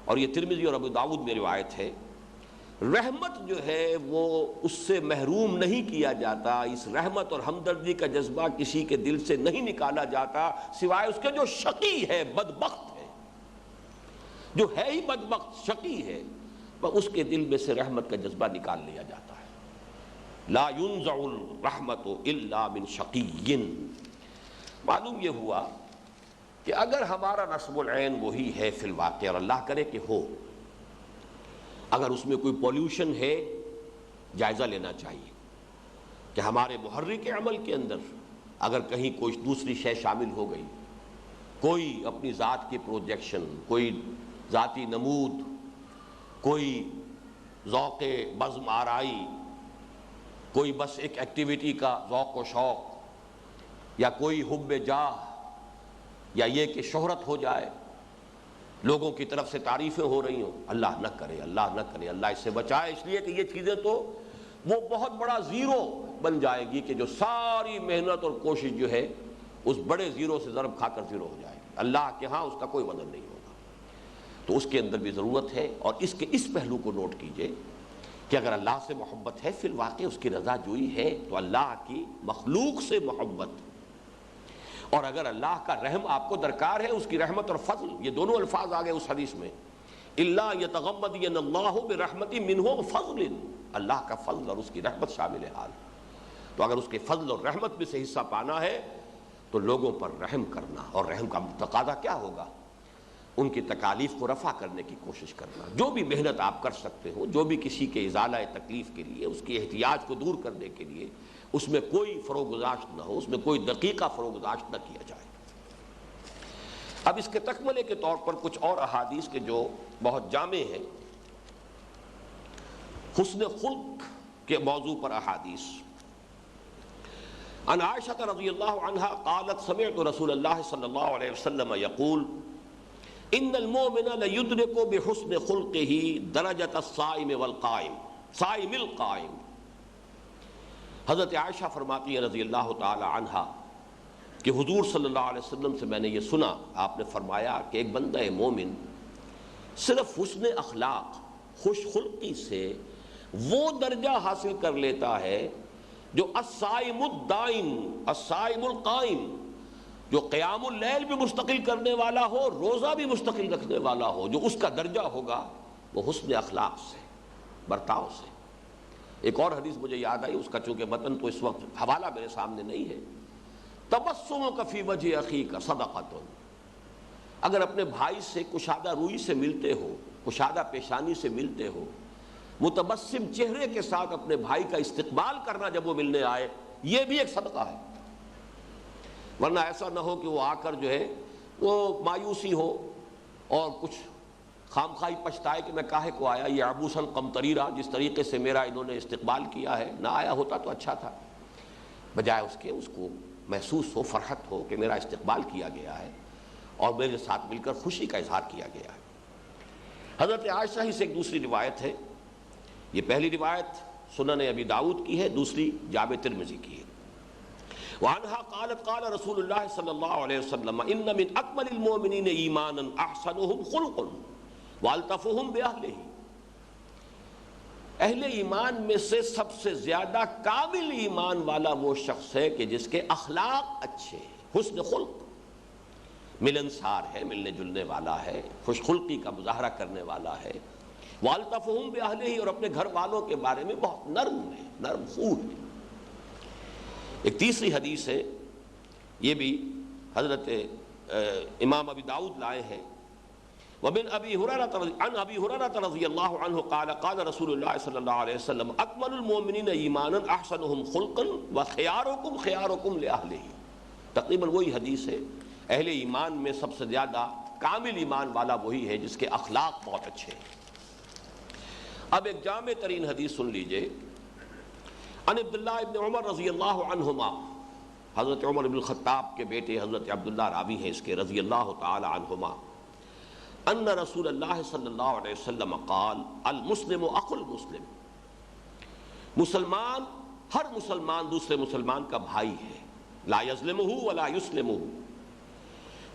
اور یہ ترمذی اور ابو داؤد میں روایت ہے. رحمت جو ہے وہ اس سے محروم نہیں کیا جاتا، اس رحمت اور ہمدردی کا جذبہ کسی کے دل سے نہیں نکالا جاتا سوائے اس کے جو شقی ہے، بدبخت ہے، جو ہے ہی بدبخت شقی ہے، اس کے دل میں سے رحمت کا جذبہ نکال لیا جاتا ہے. لا ينزع الرحمت الا من شقی. معلوم یہ ہوا کہ اگر ہمارا نصب العین وہی ہے فی الواقع، اور اللہ کرے کہ ہو، اگر اس میں کوئی پولیوشن ہے جائزہ لینا چاہیے کہ ہمارے محرک عمل کے اندر اگر کہیں کوئی دوسری شے شامل ہو گئی، کوئی اپنی ذات کی پروجیکشن، کوئی ذاتی نمود، کوئی ذوق بزم آرائی، کوئی بس ایک ایکٹیویٹی کا ذوق و شوق، یا کوئی حب جاہ، یا یہ کہ شہرت ہو جائے، لوگوں کی طرف سے تعریفیں ہو رہی ہوں، اللہ نہ کرے، اللہ نہ کرے، اللہ اس سے بچائے. اس لیے کہ یہ چیزیں تو وہ بہت بڑا زیرو بن جائے گی کہ جو ساری محنت اور کوشش جو ہے اس بڑے زیرو سے ضرب کھا کر زیرو ہو جائے گی. اللہ کے ہاں اس کا کوئی وزن نہیں ہوگا. تو اس کے اندر بھی ضرورت ہے. اور اس کے اس پہلو کو نوٹ کیجئے کہ اگر اللہ سے محبت ہے فی الواقع، اس کی رضا جوئی ہے، تو اللہ کی مخلوق سے محبت، اور اگر اللہ کا رحم آپ کو درکار ہے، اس کی رحمت اور فضل، یہ دونوں الفاظ آگئے اس حدیث میں، الا یتغمدین اللہ برحمت منہ فضل، اللہ کا فضل اور اس کی رحمت شامل حال. تو اگر اس کے فضل اور رحمت میں سے حصہ پانا ہے تو لوگوں پر رحم کرنا، اور رحم کا تقاضا کیا ہوگا؟ ان کی تکالیف کو رفع کرنے کی کوشش کرنا. جو بھی محنت آپ کر سکتے ہو، جو بھی کسی کے ازالہ تکلیف کے لیے، اس کی احتیاج کو دور کرنے کے لیے، اس میں کوئی فروگزاشت نہ ہو، اس میں کوئی دقیقہ فروگزاشت نہ کیا جائے. اب اس کے تکملے کے طور پر کچھ اور احادیث کے جو بہت جامع ہیں، حسن خلق کے موضوع پر احادیث. عن عائشہ رضی اللہ عنہا قالت سمعت رسول اللہ صلی اللہ علیہ وسلم یقول ان المؤمن لیدرک بحسن خلقہ درجۃ الصائم والقائم صائم القائم. حضرت عائشہ فرماتی ہیں رضی اللہ تعالی عنہا کہ حضور صلی اللہ علیہ وسلم سے میں نے یہ سنا، آپ نے فرمایا کہ ایک بندہ مومن صرف حسن اخلاق، خوش خلقی سے وہ درجہ حاصل کر لیتا ہے جو الصائم الدائم الصائم القائم، جو قیام اللیل بھی مستقل کرنے والا ہو، روزہ بھی مستقل رکھنے والا ہو، جو اس کا درجہ ہوگا وہ حسن اخلاق سے، برتاؤ سے. ایک اور حدیث مجھے یاد آئی، اس کا چونکہ متن تو اس وقت حوالہ میرے سامنے نہیں ہے. تبسمک فی وجہ اخیک صدقۃ، اگر اپنے بھائی سے کشادہ روئی سے ملتے ہو، کشادہ پیشانی سے ملتے ہو، متبسم چہرے کے ساتھ اپنے بھائی کا استقبال کرنا جب وہ ملنے آئے، یہ بھی ایک صدقہ ہے. ورنہ ایسا نہ ہو کہ وہ آ کر جو ہے وہ مایوسی ہو اور کچھ خامخواہی پچھتائے کہ میں کاہے کو آیا، یہ عبوساً قمطریرا، جس طریقے سے میرا انہوں نے استقبال کیا ہے، نہ آیا ہوتا تو اچھا تھا. بجائے اس کے اس کو محسوس ہو، فرحت ہو کہ میرا استقبال کیا گیا ہے اور میرے ساتھ مل کر خوشی کا اظہار کیا گیا ہے. حضرت عائشہ ہی سے ایک دوسری روایت ہے، یہ پہلی روایت سنن ابی داؤد کی ہے، دوسری جامع ترمذی کی ہے. وعنہا قالت قال رسول اللہ صلی اللہ علیہ وسلم ان من اکمل المؤمنین ایمانا احسنهم خلقا والطفهم باہلہ. اہل ایمان میں سے سب سے زیادہ کامل ایمان والا وہ شخص ہے کہ جس کے اخلاق اچھے، حسن خلق، ملنسار ہے، ملنے جلنے والا ہے، خوش خلقی کا مظاہرہ کرنے والا ہے. والطفهم باہلہ، اور اپنے گھر والوں کے بارے میں بہت نرم ہے، نرم خوی ہے. ایک تیسری حدیث ہے، یہ بھی حضرت امام ابی داؤد لائے ہیں، ومن ابی ہریرہ رضی اللہ عنہ قال قال رسول اللہ صلی اللہ علیہ وسلم اکمل المؤمنین ایمانا احسنهم خلقا وخیارکم خیارکم لأہلہ. تقریباً وہی حدیث ہے، اہل ایمان میں سب سے زیادہ کامل ایمان والا وہی ہے جس کے اخلاق بہت اچھے ہیں. اب ایک جامع ترین حدیث سن لیجئے. عن عبداللہ ابن عمر رضی اللہ عنہما، حضرت عمر بن الخطاب کے بیٹے حضرت عبداللہ راوی ہیں اس کے رضی اللہ تعالی عنہما، ان رسول اللہ صلی اللہ علیہ وسلم قال المسلم اخو المسلم. مسلمان، ہر مسلمان دوسرے مسلمان کا بھائی ہے. لا یظلمہ ولا یسلمہ،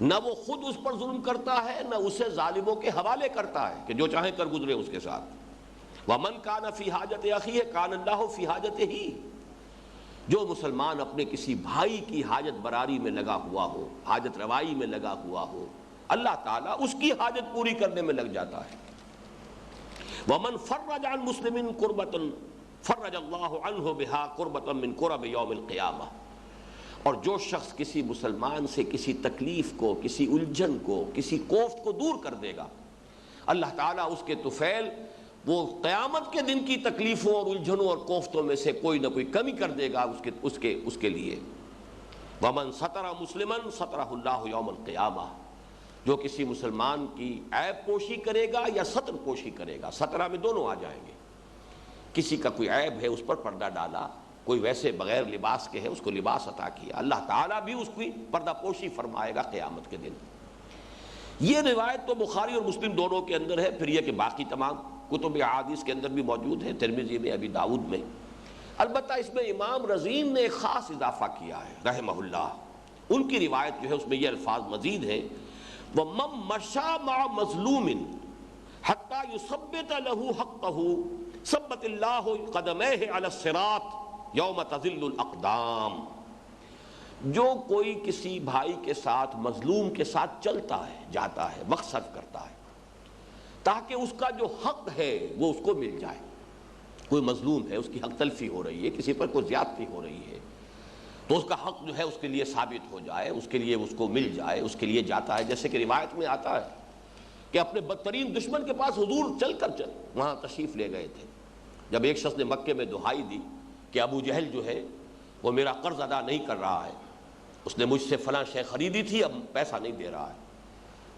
نہ وہ خود اس پر ظلم کرتا ہے نہ اسے ظالموں کے حوالے کرتا ہے کہ جو چاہے کر گزرے اس کے ساتھ. ومن کان فی حاجت اخیہ کان اللہ فی حاجتہ، جو مسلمان اپنے کسی بھائی کی حاجت براری میں لگا ہوا ہو، حاجت روائی میں لگا ہوا ہو، اللہ تعالیٰ اس کی حاجت پوری کرنے میں لگ جاتا ہے. ومن فرج عن مسلم کربۃ فرج اللہ عنہ بہا کربۃ من کرب یوم القیامہ. اور جو شخص کسی مسلمان سے کسی تکلیف کو، کسی الجھن کو، کسی کوفت کو دور کر دے گا، اللہ تعالیٰ اس کے طفیل وہ قیامت کے دن کی تکلیفوں اور الجھنوں اور کوفتوں میں سے کوئی نہ کوئی کمی کر دے گا اس کے لیے. ومن ستر مسلما سترہ اللہ یوم القیامہ. جو کسی مسلمان کی عیب پوشی کرے گا یا ستر پوشی کرے گا، سترہ میں دونوں آ جائیں گے. کسی کا کوئی عیب ہے اس پر پردہ ڈالا، کوئی ویسے بغیر لباس کے ہے اس کو لباس عطا کیا، اللہ تعالیٰ بھی اس کی پردہ پوشی فرمائے گا قیامت کے دن. یہ روایت تو بخاری اور مسلم دونوں کے اندر ہے، پھر یہ کہ باقی تمام کتب احادیث کے اندر بھی موجود ہے، ترمذی میں، ابی داؤد میں. البتہ اس میں امام رزین نے ایک خاص اضافہ کیا ہے رحمہ اللہ. ان کی روایت جو ہے اس میں یہ الفاظ مزید ہیں، وَمَن مَشَى مَعَ مَظْلُومٍ حَتَّى يُثَبِّتَ لَهُ حَقَّهُ ثَبَّتَ اللَّهُ قَدَمَيْهِ عَلَى الصِّرَاطِ یوم تزل الاقدام. جو کوئی کسی بھائی کے ساتھ، مظلوم کے ساتھ چلتا ہے، جاتا ہے، وقت صرف کرتا ہے تاکہ اس کا جو حق ہے وہ اس کو مل جائے. کوئی مظلوم ہے، اس کی حق تلفی ہو رہی ہے، کسی پر کوئی زیادتی ہو رہی ہے، تو اس کا حق جو ہے اس کے لیے ثابت ہو جائے، اس کے لیے اس کو مل جائے، اس کے لیے جاتا ہے. جیسے کہ روایت میں آتا ہے کہ اپنے بدترین دشمن کے پاس حضور چل وہاں تشریف لے گئے تھے. جب ایک شخص نے مکے میں دہائی دی کہ ابو جہل جو ہے وہ میرا قرض ادا نہیں کر رہا ہے، اس نے مجھ سے فلاں شے خریدی تھی، اب پیسہ نہیں دے رہا ہے.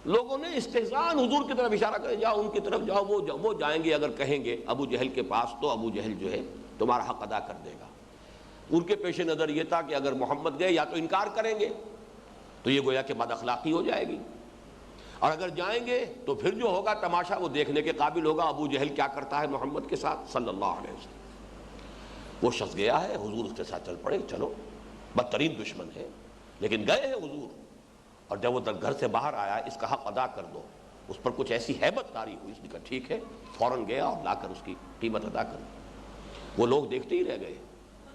لوگوں نے استحزان حضور کی طرف اشارہ کرے، جاؤ ان کی طرف جاؤ، وہ جائیں گے اگر کہیں گے ابو جہل کے پاس تو ابو جہل جو ہے تمہارا حق ادا کر دے گا. ان کے پیش نظر یہ تھا کہ اگر محمد گئے یا تو انکار کریں گے تو یہ گویا کہ بد اخلاقی ہو جائے گی، اور اگر جائیں گے تو پھر جو ہوگا تماشا وہ دیکھنے کے قابل ہوگا ابو جہل کیا کرتا ہے محمد کے ساتھ صلی اللہ علیہ وسلم. وہ شخص گیا ہے، حضور اس کے ساتھ چل پڑے، چلو بدترین دشمن ہے لیکن گئے ہیں حضور. اور جب وہ گھر سے باہر آیا، اس کا حق ادا کر دو، اس پر کچھ ایسی ہیبت طاری ہوئی، اس نے کہا ٹھیک ہے، فوراً گیا اور لا کر اس کی قیمت ادا کر دی. وہ لوگ دیکھتے ہی رہ گئے،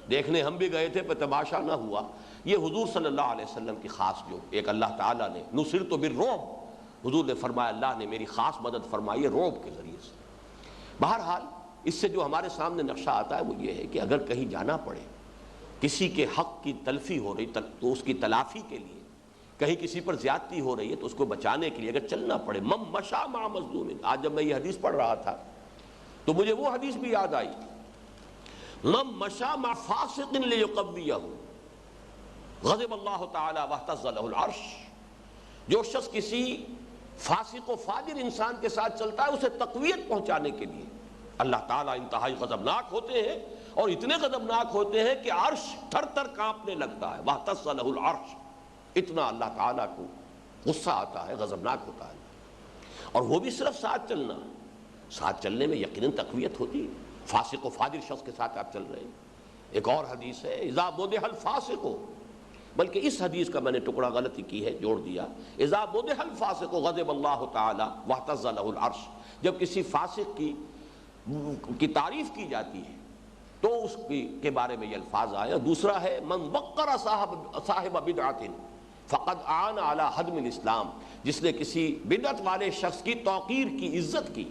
دیکھنے ہم بھی گئے تھے پر تماشا نہ ہوا. یہ حضور صلی اللہ علیہ وسلم کی خاص جو ایک اللہ تعالیٰ نے نصرت بالرعب، حضور نے فرمایا اللہ نے میری خاص مدد فرمائی ہے رعب کے ذریعے سے. بہرحال اس سے جو ہمارے سامنے نقشہ آتا ہے وہ یہ ہے کہ اگر کہیں جانا پڑے، کسی کے حق کی تلفی ہو رہی تو اس کی تلافی کے لیے، کہیں کسی پر زیادتی ہو رہی ہے تو اس کو بچانے کے لیے اگر چلنا پڑے. من مشى مع مظلوم. آج جب میں یہ حدیث پڑھ رہا تھا تو مجھے وہ حدیث بھی یاد آئی، من مشى مع فاسق لیقویہ غضب اللہ تعالی واہتز له العرش. جو شخص کسی فاسق و فاجر انسان کے ساتھ چلتا ہے اسے تقویت پہنچانے کے لیے اللہ تعالیٰ انتہائی غضبناک ہوتے ہیں، اور اتنے غضبناک ہوتے ہیں کہ عرش تھر تھر کانپنے لگتا ہے. واہتز له العرش. اتنا اللہ تعالیٰ کو غصہ آتا ہے، غضبناک ہوتا ہے. اور وہ بھی صرف ساتھ چلنا، ساتھ چلنے میں یقیناً تقویت ہوتی ہے. فاسق و فاجر شخص کے ساتھ آپ چل رہے ہیں. ایک اور حدیث ہے اذا بدح الفاسق، بلکہ اس حدیث کا میں نے ٹکڑا غلطی کی ہے، جوڑ دیا اذا بدح الفاسق غضب اللہ تعالی واہتز له العرش. جب کسی فاسق کی تعریف کی جاتی ہے تو اس کے بارے میں یہ الفاظ آئے. دوسرا ہے من وقر صاحب بدعت فقد عان علی ہدم الاسلام. جس نے کسی بدعت والے شخص کی توقیر کی، عزت کی،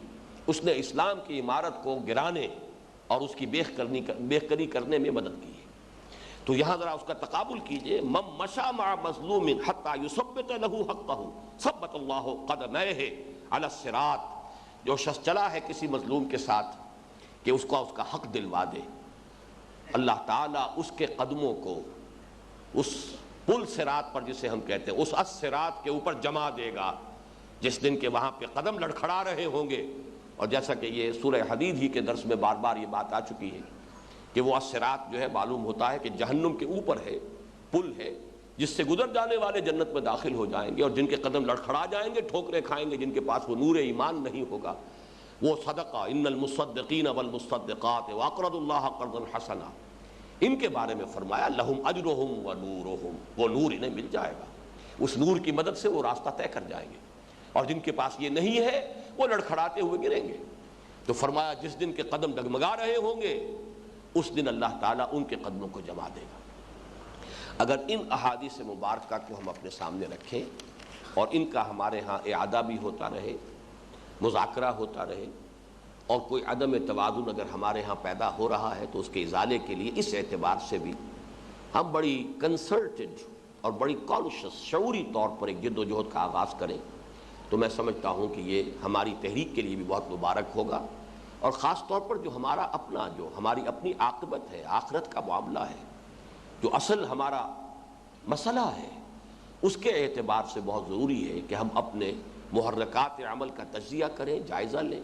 اس نے اسلام کی عمارت کو گرانے اور اس کی بیخ کری کرنے میں مدد کی ہے. تو یہاں ذرا اس کا تقابل کیجئے، من مشى مع مظلوم حتى يثبت له حقه ثبت الله قدميه على الصراط، جو شخص چلا ہے کسی مظلوم کے ساتھ کہ اس کا حق دلوا دے، اللہ تعالیٰ اس کے قدموں کو اس پل صراط پر جسے ہم کہتے ہیں اس الصراط کے اوپر جما دے گا، جس دن کے وہاں پہ قدم لڑکھڑا رہے ہوں گے۔ اور جیسا کہ یہ سورہ حدید ہی کے درس میں بار بار یہ بات آ چکی ہے کہ وہ الصراط جو ہے معلوم ہوتا ہے کہ جہنم کے اوپر ہے، پل ہے جس سے گزر جانے والے جنت میں داخل ہو جائیں گے، اور جن کے قدم لڑکھڑا جائیں گے، ٹھوکریں کھائیں گے، جن کے پاس وہ نور ایمان نہیں ہوگا، وہ صدقہ ان المصدقین والمصدقات واقرضوا اللہ قرضا حسنا، ان کے بارے میں فرمایا لہم اجرہم ونورہم، وہ نور انہیں مل جائے گا، اس نور کی مدد سے وہ راستہ طے کر جائیں گے، اور جن کے پاس یہ نہیں ہے وہ لڑکھڑاتے ہوئے گریں گے۔ تو فرمایا جس دن کے قدم ڈگمگا رہے ہوں گے اس دن اللہ تعالیٰ ان کے قدموں کو جما دے گا۔ اگر ان احادیث مبارکہ کو ہم اپنے سامنے رکھیں اور ان کا ہمارے ہاں اعادہ بھی ہوتا رہے، مذاکرہ ہوتا رہے، اور کوئی عدم توازن اگر ہمارے ہاں پیدا ہو رہا ہے تو اس کے ازالے کے لیے اس اعتبار سے بھی ہم بڑی کنسلٹڈ اور بڑی کانشس شعوری طور پر ایک جد و جہد کا آغاز کریں، تو میں سمجھتا ہوں کہ یہ ہماری تحریک کے لیے بھی بہت مبارک ہوگا، اور خاص طور پر جو ہمارا اپنا جو ہماری اپنی عاقبت ہے، آخرت کا معاملہ ہے، جو اصل ہمارا مسئلہ ہے، اس کے اعتبار سے بہت ضروری ہے کہ ہم اپنے محرکات عمل کا تجزیہ کریں، جائزہ لیں،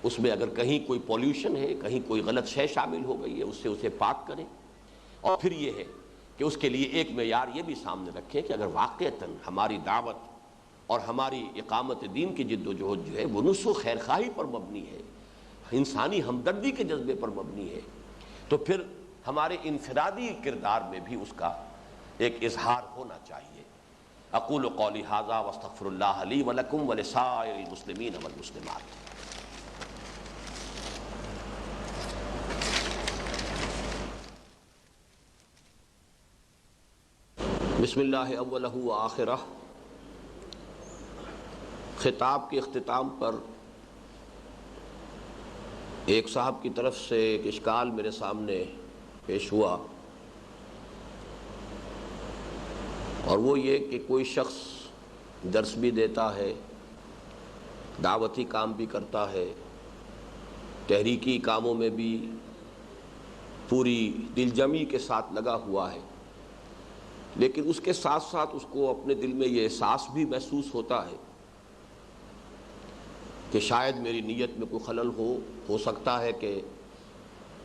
اس میں اگر کہیں کوئی پولیوشن ہے، کہیں کوئی غلط شے شامل ہو گئی ہے، اس سے اسے پاک کریں، اور پھر یہ ہے کہ اس کے لیے ایک معیار یہ بھی سامنے رکھیں کہ اگر واقعتاً ہماری دعوت اور ہماری اقامت دین کی جد و جہد جو ہے وہ نصح و خیر خواہی پر مبنی ہے، انسانی ہمدردی کے جذبے پر مبنی ہے، تو پھر ہمارے انفرادی کردار میں بھی اس کا ایک اظہار ہونا چاہیے۔ اقول قولی ھذا واستغفر اللہ لی ولکم ولسائر المسلمین والمسلمات۔ بسم اللہ اولہ وآخرہ۔ خطاب کے اختتام پر ایک صاحب کی طرف سے ایک اشکال میرے سامنے پیش ہوا، اور وہ یہ کہ کوئی شخص درس بھی دیتا ہے، دعوتی کام بھی کرتا ہے، تحریکی کاموں میں بھی پوری دل جمی کے ساتھ لگا ہوا ہے، لیکن اس کے ساتھ ساتھ اس کو اپنے دل میں یہ احساس بھی محسوس ہوتا ہے کہ شاید میری نیت میں کوئی خلل ہو سکتا ہے کہ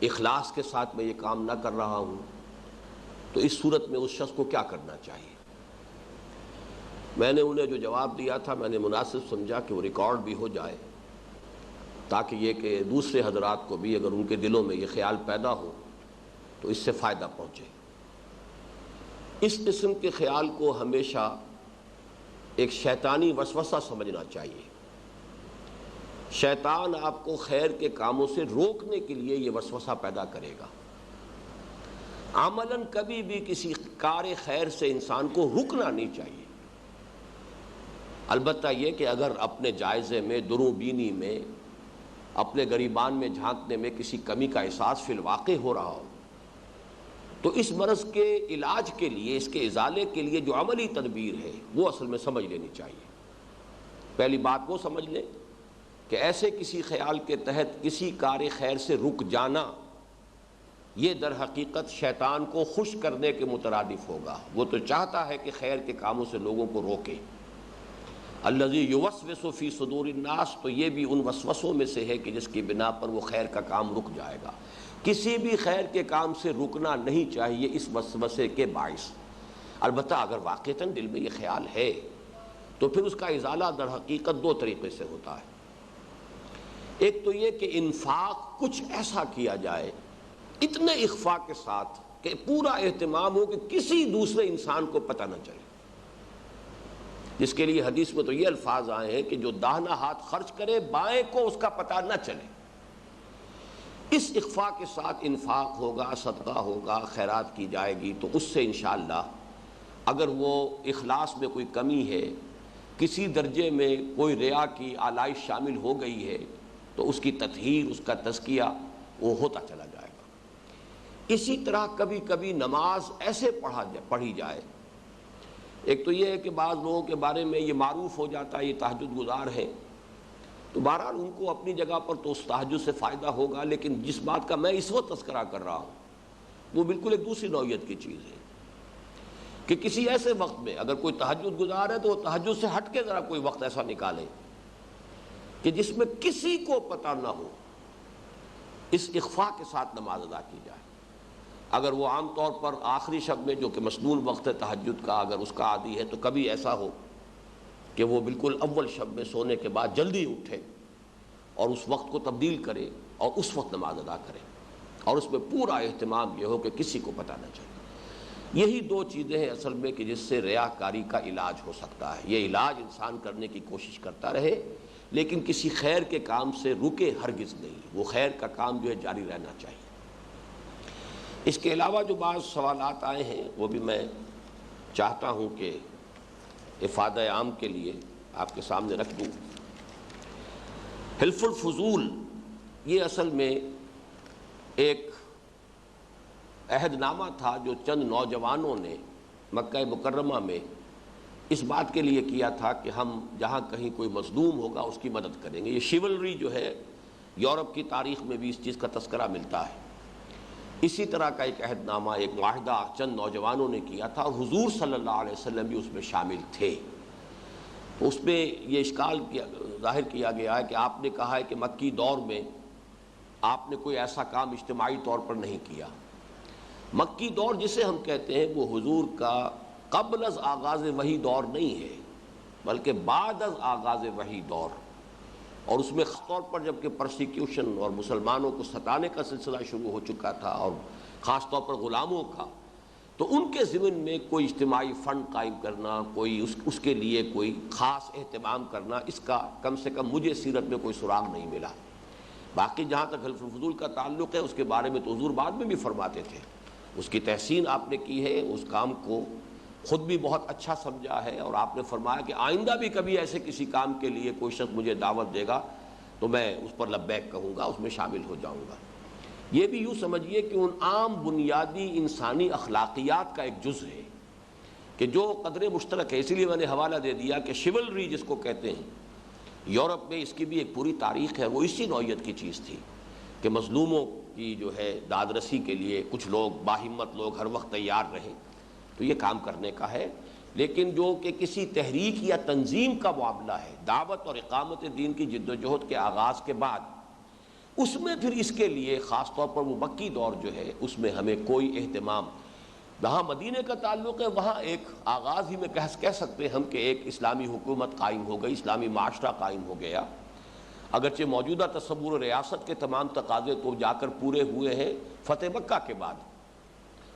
اخلاص کے ساتھ میں یہ کام نہ کر رہا ہوں، تو اس صورت میں اس شخص کو کیا کرنا چاہیے؟ میں نے انہیں جو جواب دیا تھا میں نے مناسب سمجھا کہ وہ ریکارڈ بھی ہو جائے، تاکہ یہ کہ دوسرے حضرات کو بھی اگر ان کے دلوں میں یہ خیال پیدا ہو تو اس سے فائدہ پہنچے۔ اس قسم کے خیال کو ہمیشہ ایک شیطانی وسوسہ سمجھنا چاہیے۔ شیطان آپ کو خیر کے کاموں سے روکنے کے لیے یہ وسوسہ پیدا کرے گا۔ عملاً کبھی بھی کسی کار خیر سے انسان کو رکنا نہیں چاہیے، البتہ یہ کہ اگر اپنے جائزے میں، دروں بینی میں، اپنے گریبان میں جھانکنے میں کسی کمی کا احساس فی الواقع ہو رہا ہو تو اس مرض کے علاج کے لیے، اس کے ازالے کے لیے جو عملی تدبیر ہے وہ اصل میں سمجھ لینی چاہیے۔ پہلی بات وہ سمجھ لیں کہ ایسے کسی خیال کے تحت کسی کار خیر سے رک جانا یہ در حقیقت شیطان کو خوش کرنے کے مترادف ہوگا۔ وہ تو چاہتا ہے کہ خیر کے کاموں سے لوگوں کو روکے۔ الذی یوسوس فی صدور الناس، تو یہ بھی ان وسوسوں میں سے ہے کہ جس کی بنا پر وہ خیر کا کام رک جائے گا۔ کسی بھی خیر کے کام سے رکنا نہیں چاہیے اس وسوسے کے باعث۔ البتہ اگر واقعتاً دل میں یہ خیال ہے تو پھر اس کا ازالہ در حقیقت دو طریقے سے ہوتا ہے۔ ایک تو یہ کہ انفاق کچھ ایسا کیا جائے اتنے اخفاء کے ساتھ کہ پورا اہتمام ہو کہ کسی دوسرے انسان کو پتہ نہ چلے، جس کے لیے حدیث میں تو یہ الفاظ آئے ہیں کہ جو داہنا ہاتھ خرچ کرے بائیں کو اس کا پتہ نہ چلے۔ اس اخفاء کے ساتھ انفاق ہوگا، صدقہ ہوگا، خیرات کی جائے گی، تو اس سے انشاءاللہ اگر وہ اخلاص میں کوئی کمی ہے، کسی درجے میں کوئی ریا کی آلائش شامل ہو گئی ہے، تو اس کی تطہیر، اس کا تزکیہ وہ ہوتا چلا جائے گا۔ اسی طرح کبھی کبھی نماز ایسے پڑھی جائے، ایک تو یہ ہے کہ بعض لوگوں کے بارے میں یہ معروف ہو جاتا ہے یہ تہجد گزار ہے، تو بہرحال ان کو اپنی جگہ پر تو اس تہجد سے فائدہ ہوگا، لیکن جس بات کا میں اس وقت تذکرہ کر رہا ہوں وہ بالکل ایک دوسری نوعیت کی چیز ہے کہ کسی ایسے وقت میں اگر کوئی تہجد گزار ہے تو وہ تہجد سے ہٹ کے ذرا کوئی وقت ایسا نکالے کہ جس میں کسی کو پتہ نہ ہو، اس اخفاء کے ساتھ نماز ادا کی جائے۔ اگر وہ عام طور پر آخری شب میں جو کہ مسنون وقت ہے تہجد کا اگر اس کا عادی ہے تو کبھی ایسا ہو کہ وہ بالکل اول شب میں سونے کے بعد جلدی اٹھے اور اس وقت کو تبدیل کرے اور اس وقت نماز ادا کرے، اور اس میں پورا اہتمام یہ ہو کہ کسی کو پتہ نہ چلے۔ یہی دو چیزیں ہیں اصل میں کہ جس سے ریاکاری کا علاج ہو سکتا ہے۔ یہ علاج انسان کرنے کی کوشش کرتا رہے لیکن کسی خیر کے کام سے رکے ہرگز نہیں، وہ خیر کا کام جو ہے جاری رہنا چاہیے۔ اس کے علاوہ جو بعض سوالات آئے ہیں وہ بھی میں چاہتا ہوں کہ افادہ عام کے لیے آپ کے سامنے رکھ دوں۔ حلف الفضول یہ اصل میں ایک عہد نامہ تھا جو چند نوجوانوں نے مکہ مکرمہ میں اس بات کے لیے کیا تھا کہ ہم جہاں کہیں کوئی مظلوم ہوگا اس کی مدد کریں گے۔ یہ شیولری جو ہے یورپ کی تاریخ میں بھی اس چیز کا تذکرہ ملتا ہے۔ اسی طرح کا ایک عہد نامہ ایک معاہدہ چند نوجوانوں نے کیا تھا اور حضور صلی اللہ علیہ وسلم بھی اس میں شامل تھے۔ اس میں یہ اشکال ظاہر کیا گیا ہے کہ آپ نے کہا ہے کہ مکی دور میں آپ نے کوئی ایسا کام اجتماعی طور پر نہیں کیا۔ مکی دور جسے ہم کہتے ہیں وہ حضور کا قبل از آغاز وحی دور نہیں ہے بلکہ بعد از آغاز وحی دور، اور اس میں خاص طور پر جب کہ پرسیکیوشن اور مسلمانوں کو ستانے کا سلسلہ شروع ہو چکا تھا اور خاص طور پر غلاموں کا، تو ان کے ضمن میں کوئی اجتماعی فنڈ قائم کرنا، کوئی اس کے لیے کوئی خاص اہتمام کرنا، اس کا کم سے کم مجھے سیرت میں کوئی سراغ نہیں ملا۔ باقی جہاں تک حلف الفضول کا تعلق ہے اس کے بارے میں تو حضور بعد میں بھی فرماتے تھے، اس کی تحسین آپ نے کی ہے، اس کام کو خود بھی بہت اچھا سمجھا ہے، اور آپ نے فرمایا کہ آئندہ بھی کبھی ایسے کسی کام کے لیے کوئی شخص مجھے دعوت دے گا تو میں اس پر لبیک کہوں گا، اس میں شامل ہو جاؤں گا۔ یہ بھی یوں سمجھیے کہ ان عام بنیادی انسانی اخلاقیات کا ایک جز ہے کہ جو قدر مشترک ہے۔ اسی لیے میں نے حوالہ دے دیا کہ شیولری جس کو کہتے ہیں، یورپ میں اس کی بھی ایک پوری تاریخ ہے، وہ اسی نوعیت کی چیز تھی کہ مظلوموں کی جو ہے داد رسی کے لیے کچھ لوگ باہمت لوگ ہر وقت تیار رہیں، تو یہ کام کرنے کا ہے۔ لیکن جو کہ کسی تحریک یا تنظیم کا معاملہ ہے، دعوت اور اقامت دین کی جد و جہد کے آغاز کے بعد، اس میں پھر اس کے لیے خاص طور پر وہ مکی دور جو ہے اس میں ہمیں کوئی اہتمام، جہاں مدینے کا تعلق ہے وہاں ایک آغاز ہی میں کہہ سکتے ہیں ہم کہ ایک اسلامی حکومت قائم ہو گئی، اسلامی معاشرہ قائم ہو گیا، اگرچہ موجودہ تصور ریاست کے تمام تقاضے تو جا کر پورے ہوئے ہیں فتح مکہ کے بعد،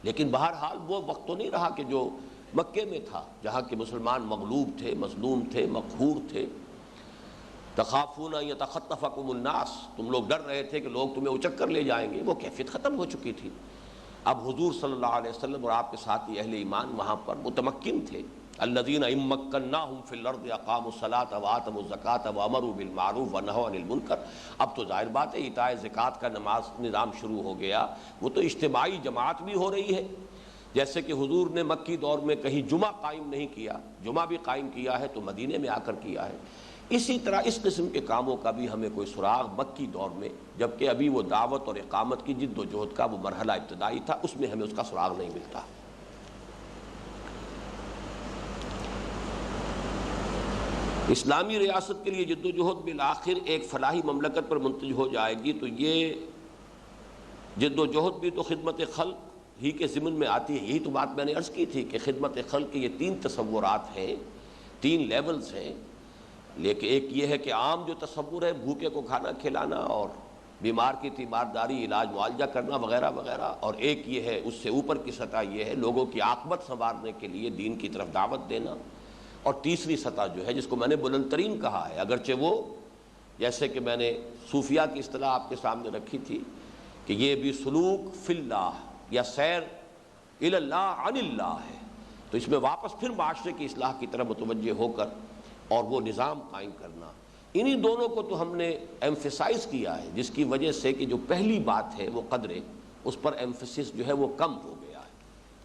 لیکن بہرحال وہ وقت تو نہیں رہا کہ جو مکے میں تھا، جہاں کے مسلمان مغلوب تھے، مظلوم تھے، مقہور تھے۔ تخافون ان یتخطفکم الناس، تم لوگ ڈر رہے تھے کہ لوگ تمہیں اچک کر لے جائیں گے، وہ کیفیت ختم ہو چکی تھی۔ اب حضور صلی اللہ علیہ وسلم اور آپ کے ساتھی اہل ایمان وہاں پر متمکن تھے۔ الذین ان مکناہم فی الارض اقاموا الصلاۃ وآتوا الزکاۃ وامروا بالمعروف ونہوا عن المنکر۔ اب تو ظاہر بات ہے ایتاء زکوٰۃ کا نظام شروع ہو گیا، وہ تو اجتماعی جماعت بھی ہو رہی ہے، جیسے کہ حضور نے مکی دور میں کہیں جمعہ قائم نہیں کیا، جمعہ بھی قائم کیا ہے تو مدینے میں آ کر کیا ہے۔ اسی طرح اس قسم کے کاموں کا بھی ہمیں کوئی سراغ مکی دور میں، جبکہ ابھی وہ دعوت اور اقامت کی جد و جہد کا وہ مرحلہ ابتدائی تھا، اس میں ہمیں اس کا سراغ نہیں ملتا۔ اسلامی ریاست کے لیے جد و جہد بالآخر ایک فلاحی مملکت پر منتج ہو جائے گی تو یہ جد و جہد بھی تو خدمت خلق ہی کے ضمن میں آتی ہے۔ یہی تو بات میں نے عرض کی تھی کہ خدمت خلق کے یہ تین تصورات ہیں، تین لیولز ہیں، لیکن ایک یہ ہے کہ عام جو تصور ہے بھوکے کو کھانا کھلانا اور بیمار کی تیمارداری، علاج معالجہ کرنا وغیرہ وغیرہ، اور ایک یہ ہے اس سے اوپر کی سطح یہ ہے لوگوں کی عاقبت سنوارنے کے لیے دین کی طرف دعوت دینا، اور تیسری سطح جو ہے جس کو میں نے بلند ترین کہا ہے، اگرچہ وہ جیسے کہ میں نے صوفیہ کی اصطلاح آپ کے سامنے رکھی تھی کہ یہ بھی سلوک فی اللہ یا سیر الی اللہ عن اللہ ہے، تو اس میں واپس پھر معاشرے کی اصلاح کی طرف متوجہ ہو کر اور وہ نظام قائم کرنا، انہی دونوں کو تو ہم نے ایمفیسائز کیا ہے، جس کی وجہ سے کہ جو پہلی بات ہے وہ قدر اس پر ایمفسس جو ہے وہ کم ہو گیا ہے.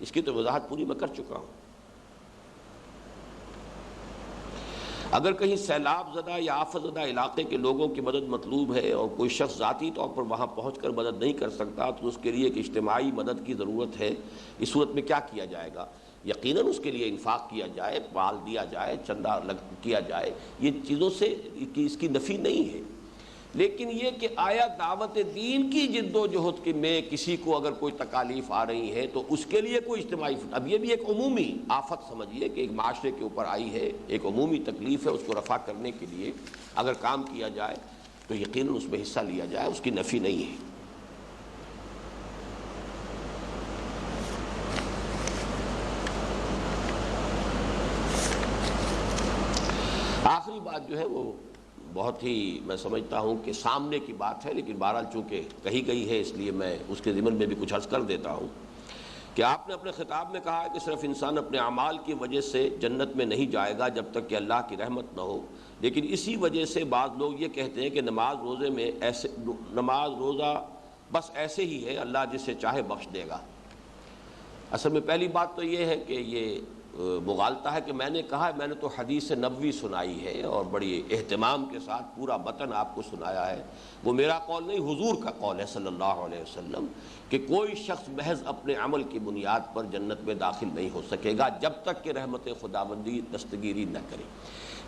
اس کی تو وضاحت پوری میں کر چکا ہوں. اگر کہیں سیلاب زدہ یا آفت زدہ علاقے کے لوگوں کی مدد مطلوب ہے اور کوئی شخص ذاتی طور پر وہاں پہنچ کر مدد نہیں کر سکتا تو اس کے لیے ایک اجتماعی مدد کی ضرورت ہے. اس صورت میں کیا کیا جائے گا؟ یقیناً اس کے لیے انفاق کیا جائے، مال دیا جائے، چندہ کیا جائے. یہ چیزوں سے اس کی نفی نہیں ہے، لیکن یہ کہ آیا دعوت دین کی جد و جہد کے میں کسی کو اگر کوئی تکالیف آ رہی ہے تو اس کے لیے کوئی اجتماعی اب یہ بھی ایک عمومی آفت سمجھیے کہ ایک معاشرے کے اوپر آئی ہے، ایک عمومی تکلیف ہے، اس کو رفع کرنے کے لیے اگر کام کیا جائے تو یقیناً اس میں حصہ لیا جائے، اس کی نفی نہیں ہے. آخری بات جو ہے وہ بہت ہی میں سمجھتا ہوں کہ سامنے کی بات ہے، لیکن بہرحال چونکہ کہی گئی ہے اس لیے میں اس کے ضمن میں بھی کچھ عرض کر دیتا ہوں کہ آپ نے اپنے خطاب میں کہا ہے کہ صرف انسان اپنے اعمال کی وجہ سے جنت میں نہیں جائے گا جب تک کہ اللہ کی رحمت نہ ہو. لیکن اسی وجہ سے بعض لوگ یہ کہتے ہیں کہ نماز روزے میں نماز روزہ بس ایسے ہی ہے، اللہ جسے چاہے بخش دے گا. اصل میں پہلی بات تو یہ ہے کہ یہ مغالطہ ہے کہ میں نے کہا میں نے تو حدیث نبوی سنائی ہے اور بڑی اہتمام کے ساتھ پورا متن آپ کو سنایا ہے. وہ میرا قول نہیں، حضور کا قول ہے صلی اللہ علیہ وسلم کہ کوئی شخص محض اپنے عمل کی بنیاد پر جنت میں داخل نہیں ہو سکے گا جب تک کہ رحمت خداوندی دستگیری نہ کرے.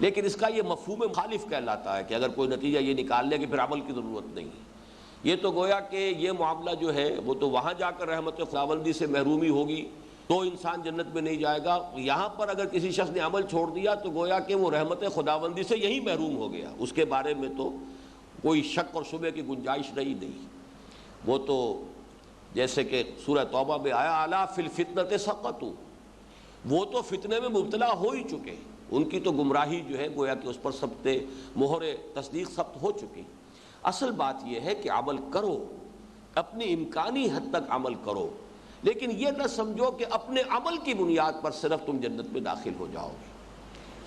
لیکن اس کا یہ مفہوم مخالف کہلاتا ہے کہ اگر کوئی نتیجہ یہ نکال لے کہ پھر عمل کی ضرورت نہیں ہے. یہ تو گویا کہ یہ معاملہ جو ہے وہ تو وہاں جا کر رحمت خداوندی سے محرومی ہوگی تو انسان جنت میں نہیں جائے گا. یہاں پر اگر کسی شخص نے عمل چھوڑ دیا تو گویا کہ وہ رحمت خداوندی سے یہی محروم ہو گیا. اس کے بارے میں تو کوئی شک اور شبہ کی گنجائش رہی نہیں. وہ تو جیسے کہ سورہ توبہ میں آیا الا فی الفتنۃ سقطوا، وہ تو فتنے میں مبتلا ہو ہی چکے، ان کی تو گمراہی جو ہے گویا کہ اس پر ثبت مہر تصدیق ثبت ہو چکی. اصل بات یہ ہے کہ عمل کرو، اپنی امکانی حد تک عمل کرو، لیکن یہ نہ سمجھو کہ اپنے عمل کی بنیاد پر صرف تم جنت میں داخل ہو جاؤ گے.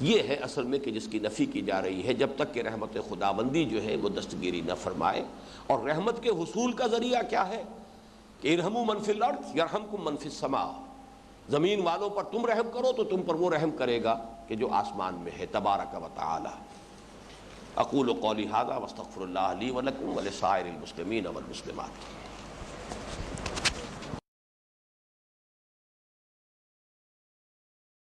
یہ ہے اصل میں کہ جس کی نفی کی جا رہی ہے جب تک کہ رحمت خداوندی جو ہے وہ دستگیری نہ فرمائے. اور رحمت کے حصول کا ذریعہ کیا ہے کہ ارحموا من فی الارض یرحمکم من فی السماء، زمین والوں پر تم رحم کرو تو تم پر وہ رحم کرے گا کہ جو آسمان میں ہے تبارک و تعالی. اقول قولی ھذا واستغفر اللہ لی ولکم ولسائر المسلمین والمسلمات.